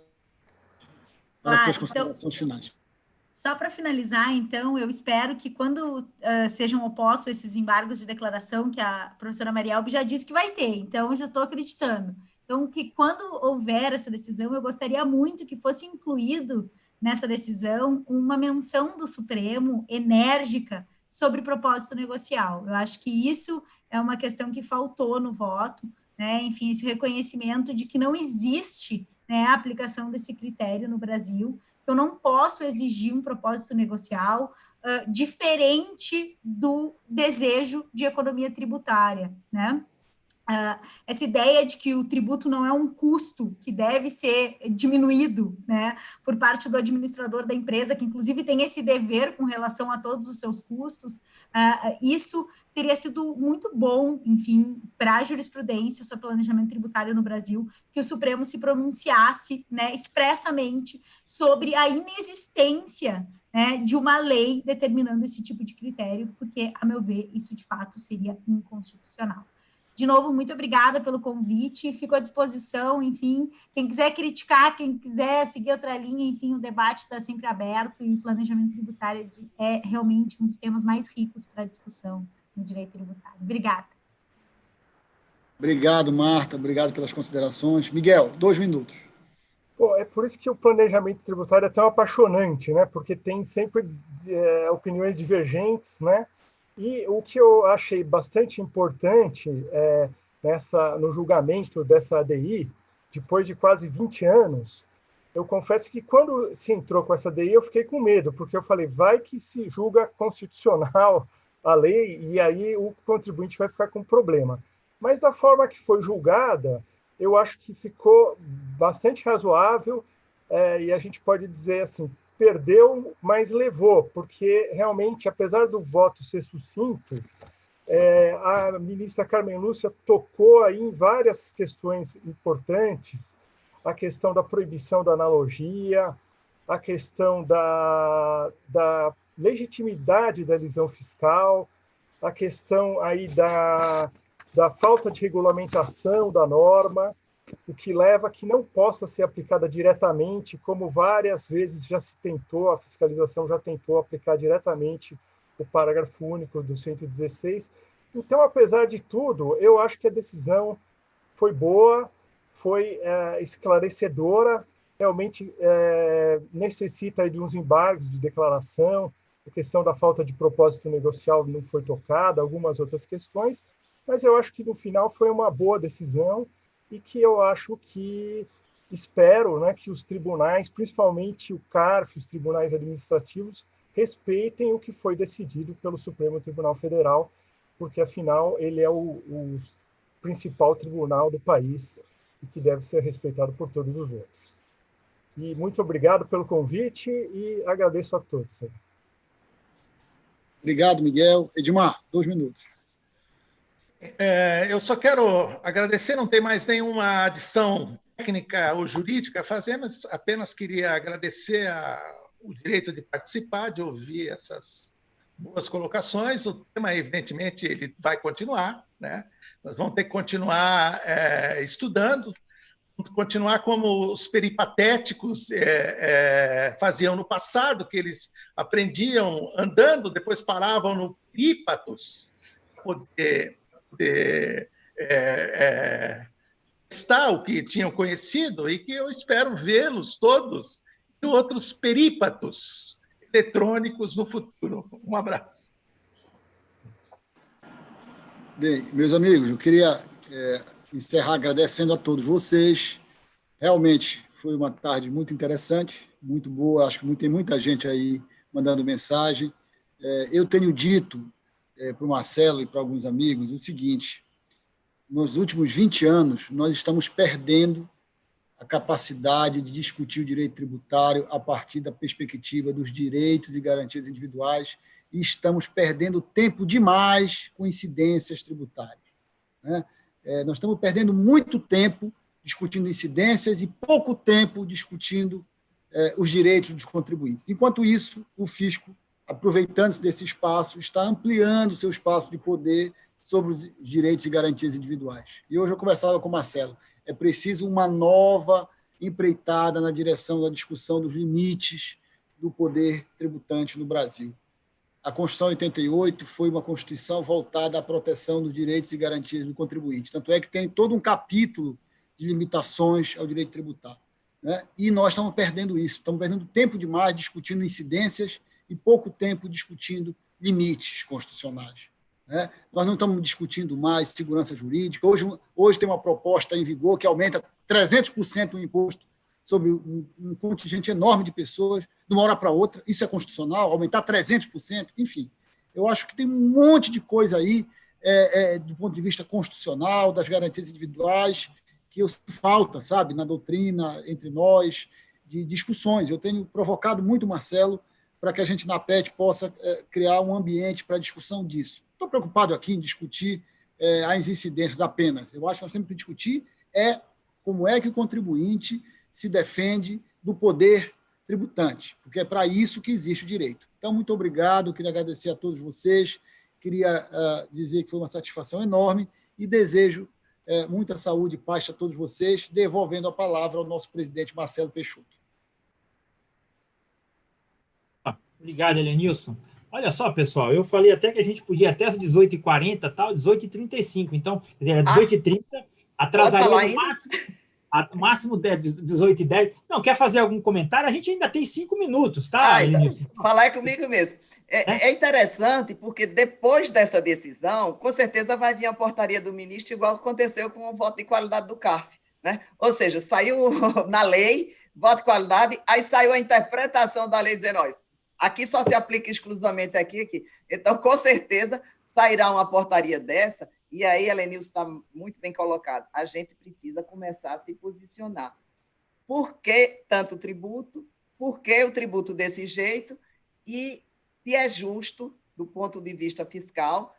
suas considerações finais. Só para finalizar, então, eu espero que quando sejam opostos esses embargos de declaração que a professora Marielbe já disse que vai ter, então eu já estou acreditando. Então, que quando houver essa decisão, eu gostaria muito que fosse incluído nessa decisão uma menção do Supremo enérgica sobre propósito negocial. Eu acho que isso é uma questão que faltou no voto, né? Enfim, esse reconhecimento de que não existe, né, a aplicação desse critério no Brasil. Eu não posso exigir um propósito negocial diferente do desejo de economia tributária, né? Essa ideia de que o tributo não é um custo que deve ser diminuído, né, por parte do administrador da empresa, que inclusive tem esse dever com relação a todos os seus custos, isso teria sido muito bom, enfim, para a jurisprudência sobre planejamento tributário no Brasil, que o Supremo se pronunciasse, né, expressamente sobre a inexistência, né, de uma lei determinando esse tipo de critério, porque, a meu ver, isso de fato seria inconstitucional. De novo, muito obrigada pelo convite, fico à disposição, enfim, quem quiser criticar, quem quiser seguir outra linha, enfim, o debate está sempre aberto e planejamento tributário é realmente um dos temas mais ricos para a discussão no direito tributário. Obrigada. Obrigado, Marta, obrigado pelas considerações. Miguel, 2 minutos. É por isso que o planejamento tributário é tão apaixonante, né? Porque tem sempre opiniões divergentes, né? E o que eu achei bastante importante no julgamento dessa ADI, depois de quase 20 anos, eu confesso que quando se entrou com essa ADI, eu fiquei com medo, porque eu falei, vai que se julga constitucional a lei, e aí o contribuinte vai ficar com problema. Mas da forma que foi julgada, eu acho que ficou bastante razoável, e a gente pode dizer assim, perdeu, mas levou, porque realmente, apesar do voto ser sucinto, a ministra Carmen Lúcia tocou aí em várias questões importantes, a questão da proibição da analogia, a questão da legitimidade da elisão fiscal, a questão aí da falta de regulamentação da norma, o que leva a que não possa ser aplicada diretamente, como várias vezes já se tentou, a fiscalização já tentou aplicar diretamente o parágrafo único do 116. Então, apesar de tudo, eu acho que a decisão foi boa, foi esclarecedora, realmente necessita aí de uns embargos de declaração, a questão da falta de propósito negocial não foi tocada, algumas outras questões, mas eu acho que no final foi uma boa decisão e que eu acho que espero, né, que os tribunais, principalmente o CARF, os tribunais administrativos, respeitem o que foi decidido pelo Supremo Tribunal Federal, porque, afinal, ele é o principal tribunal do país e que deve ser respeitado por todos os outros. E muito obrigado pelo convite e agradeço a todos. Obrigado, Miguel. Edmar, 2 minutos. Eu só quero agradecer, não tem mais nenhuma adição técnica ou jurídica a fazer, mas apenas queria agradecer o direito de participar, de ouvir essas boas colocações. O tema, evidentemente, ele vai continuar, né? Nós vamos ter que continuar estudando, continuar como os peripatéticos faziam no passado, que eles aprendiam andando, depois paravam no perípatos, poder testar o que tinham conhecido, e que eu espero vê-los todos em outros perípatos eletrônicos no futuro. Um abraço. Bem, meus amigos, eu queria encerrar agradecendo a todos vocês. Realmente foi uma tarde muito interessante, muito boa. Acho que tem muita gente aí mandando mensagem. Eu tenho dito para o Marcelo e para alguns amigos o seguinte: nos últimos 20 anos, nós estamos perdendo a capacidade de discutir o direito tributário a partir da perspectiva dos direitos e garantias individuais, e estamos perdendo tempo demais com incidências tributárias, né? Nós estamos perdendo muito tempo discutindo incidências e pouco tempo discutindo os direitos dos contribuintes. Enquanto isso, o fisco, aproveitando-se desse espaço, está ampliando seu espaço de poder sobre os direitos e garantias individuais. E hoje eu conversava com o Marcelo, é preciso uma nova empreitada na direção da discussão dos limites do poder tributante no Brasil. A Constituição 88 foi uma Constituição voltada à proteção dos direitos e garantias do contribuinte. Tanto é que tem todo um capítulo de limitações ao direito tributário, né? E nós estamos perdendo isso, estamos perdendo tempo demais discutindo incidências e pouco tempo discutindo limites constitucionais, né? Nós não estamos discutindo mais segurança jurídica. Hoje tem uma proposta em vigor que aumenta 300% o imposto sobre um contingente enorme de pessoas, de uma hora para outra. Isso é constitucional? Aumentar 300%? Enfim, eu acho que tem um monte de coisa aí, do ponto de vista constitucional, das garantias individuais, que falta, sabe, na doutrina, entre nós, de discussões. Eu tenho provocado muito, Marcelo, para que a gente, na PET, possa criar um ambiente para a discussão disso. Estou preocupado aqui em discutir as incidências apenas. Eu acho que nós temos que discutir como é que o contribuinte se defende do poder tributante, porque é para isso que existe o direito. Então, muito obrigado, queria agradecer a todos vocês, queria dizer que foi uma satisfação enorme e desejo muita saúde e paz a todos vocês, devolvendo a palavra ao nosso presidente Marcelo Peixoto. Obrigado, Helenilson. Olha só, pessoal, eu falei até que a gente podia até às 18h40, tal, 18h35. Então, quer dizer, às 18h30, máximo 18h10. Não, quer fazer algum comentário? A gente ainda tem 5 minutos, tá, então, falar comigo mesmo. É interessante, porque depois dessa decisão, com certeza vai vir a portaria do ministro, igual aconteceu com o voto de qualidade do CARF. Né? Ou seja, saiu na lei, voto de qualidade, aí saiu a interpretação da lei dizendo, aqui só se aplica exclusivamente aqui. Então, com certeza, sairá uma portaria dessa, e aí, Helenilson está muito bem colocado, a gente precisa começar a se posicionar. Por que tanto tributo? Por que o tributo desse jeito? E se é justo, do ponto de vista fiscal,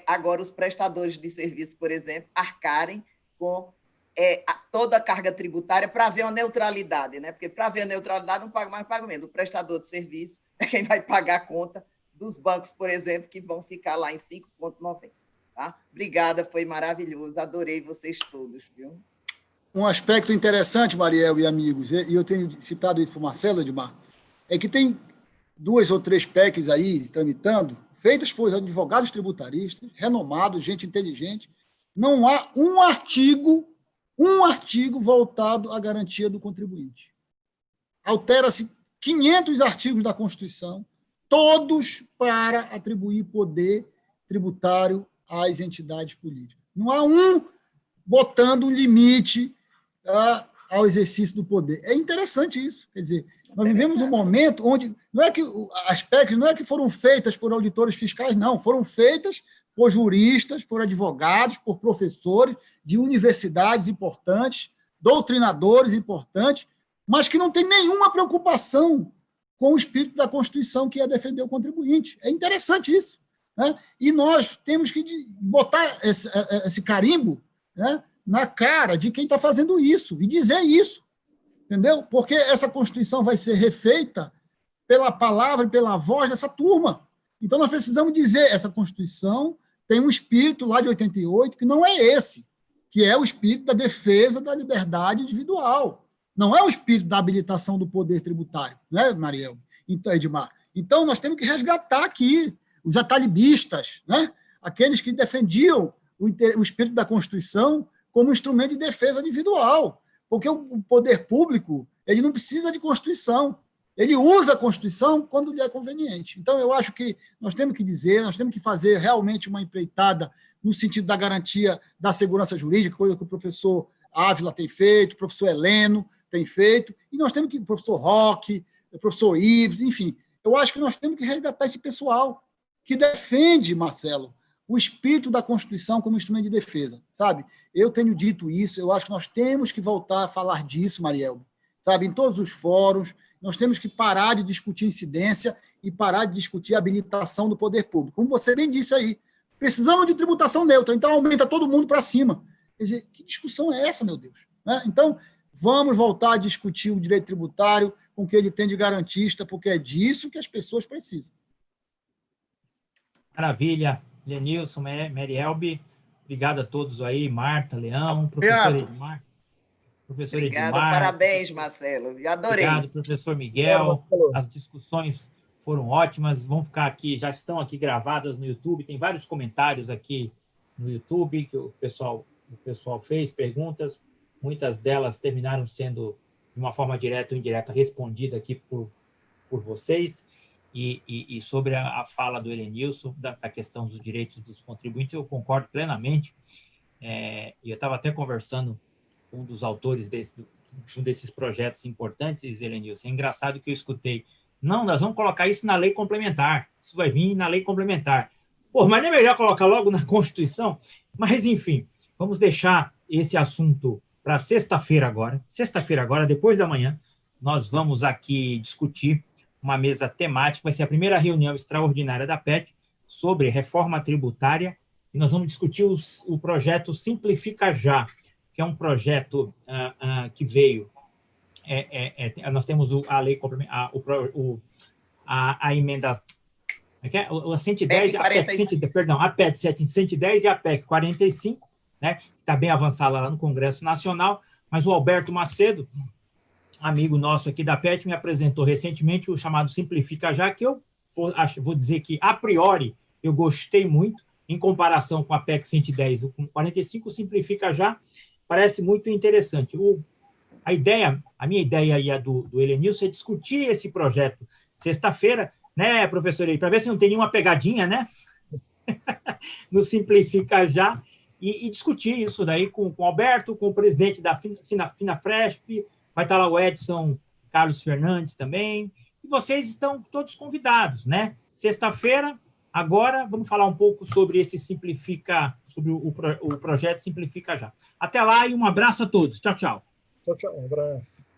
agora os prestadores de serviço, por exemplo, arcarem com toda a carga tributária para haver uma neutralidade, né? Porque para haver neutralidade não paga mais, paga menos. O prestador de serviço é quem vai pagar a conta dos bancos, por exemplo, que vão ficar lá em 5,90. Tá? Obrigada, foi maravilhoso, adorei vocês todos, viu? Um aspecto interessante, Mariel e amigos, e eu tenho citado isso para o Marcelo, Edmar, é que tem 2 ou 3 PECs aí tramitando, feitas por advogados tributaristas, renomados, gente inteligente. Não há um artigo voltado à garantia do contribuinte. Altera-se 500 artigos da Constituição, todos para atribuir poder tributário às entidades políticas. Não há um botando um limite ao exercício do poder. É interessante isso. Quer dizer, nós vivemos um momento onde não é que as PECs não é que foram feitas por auditores fiscais, não, foram feitas por juristas, por advogados, por professores de universidades importantes, doutrinadores importantes, mas que não tem nenhuma preocupação com o espírito da Constituição, que é defender o contribuinte. É interessante isso. Né? E nós temos que botar esse carimbo, né, na cara de quem está fazendo isso, e dizer isso. Entendeu? Porque essa Constituição vai ser refeita pela palavra e pela voz dessa turma. Então, nós precisamos dizer, essa Constituição tem um espírito lá de 88 que não é esse, que é o espírito da defesa da liberdade individual. Não é o espírito da habilitação do poder tributário, né, Mariel? Então, Edmar. Então, nós temos que resgatar aqui os atalibistas, né? Aqueles que defendiam o espírito da Constituição como instrumento de defesa individual, porque o poder público ele não precisa de Constituição, ele usa a Constituição quando lhe é conveniente. Então, eu acho que nós temos que dizer, nós temos que fazer realmente uma empreitada no sentido da garantia da segurança jurídica, coisa que o professor Ávila tem feito, o professor Heleno tem feito, e nós temos que, o professor Roque, o professor Ives, enfim, eu acho que nós temos que resgatar esse pessoal que defende, Marcelo, o espírito da Constituição como instrumento de defesa, sabe? Eu tenho dito isso, eu acho que nós temos que voltar a falar disso, Mariel, sabe? Em todos os fóruns, nós temos que parar de discutir incidência e parar de discutir a habilitação do poder público. Como você bem disse aí, precisamos de tributação neutra, então aumenta todo mundo para cima. Quer dizer, que discussão é essa, meu Deus? Né? Então, vamos voltar a discutir o direito tributário com o que ele tem de garantista, porque é disso que as pessoas precisam. Maravilha. Lenilson, Marielbe, obrigado a todos aí, Marta, Leão, professor Edmar. Obrigada, parabéns, Marcelo, eu adorei. Obrigado, professor Miguel, as discussões foram ótimas, vão ficar aqui, já estão aqui gravadas no YouTube, tem vários comentários aqui no YouTube que o pessoal fez, perguntas, muitas delas terminaram sendo, de uma forma direta ou indireta, respondida aqui por vocês. E sobre a fala do Helenilson, da questão dos direitos dos contribuintes, eu concordo plenamente. E eu estava até conversando com um dos autores um desses projetos importantes, Helenilson. É engraçado que eu escutei, não, nós vamos colocar isso na lei complementar, isso vai vir na lei complementar. Pô, mas não é melhor colocar logo na Constituição? Mas, enfim, vamos deixar esse assunto para sexta-feira agora. Sexta-feira agora, depois da manhã, nós vamos aqui discutir uma mesa temática, vai ser a primeira reunião extraordinária da PET sobre reforma tributária, e nós vamos discutir o projeto Simplifica Já, que é um projeto que veio, nós temos a lei complementar, a emenda, a 110, a PET 110 e a PEC 45, né, que está bem avançada lá no Congresso Nacional, mas o Alberto Macedo, amigo nosso aqui da PET, me apresentou recentemente o chamado Simplifica Já, que eu vou dizer que, a priori, eu gostei muito, em comparação com a PEC 110 ou com 45, Simplifica Já parece muito interessante. a minha ideia e a do Helenilson é discutir esse projeto sexta-feira, né, professor, para ver se não tem nenhuma pegadinha, né? No Simplifica Já, e discutir isso daí com o Alberto, com o presidente da Finafresp, vai estar lá o Edson Carlos Fernandes também, e vocês estão todos convidados, né? Sexta-feira, agora, vamos falar um pouco sobre esse sobre o projeto Simplifica Já. Até lá e um abraço a todos. Tchau, tchau. Tchau, tchau. Um abraço.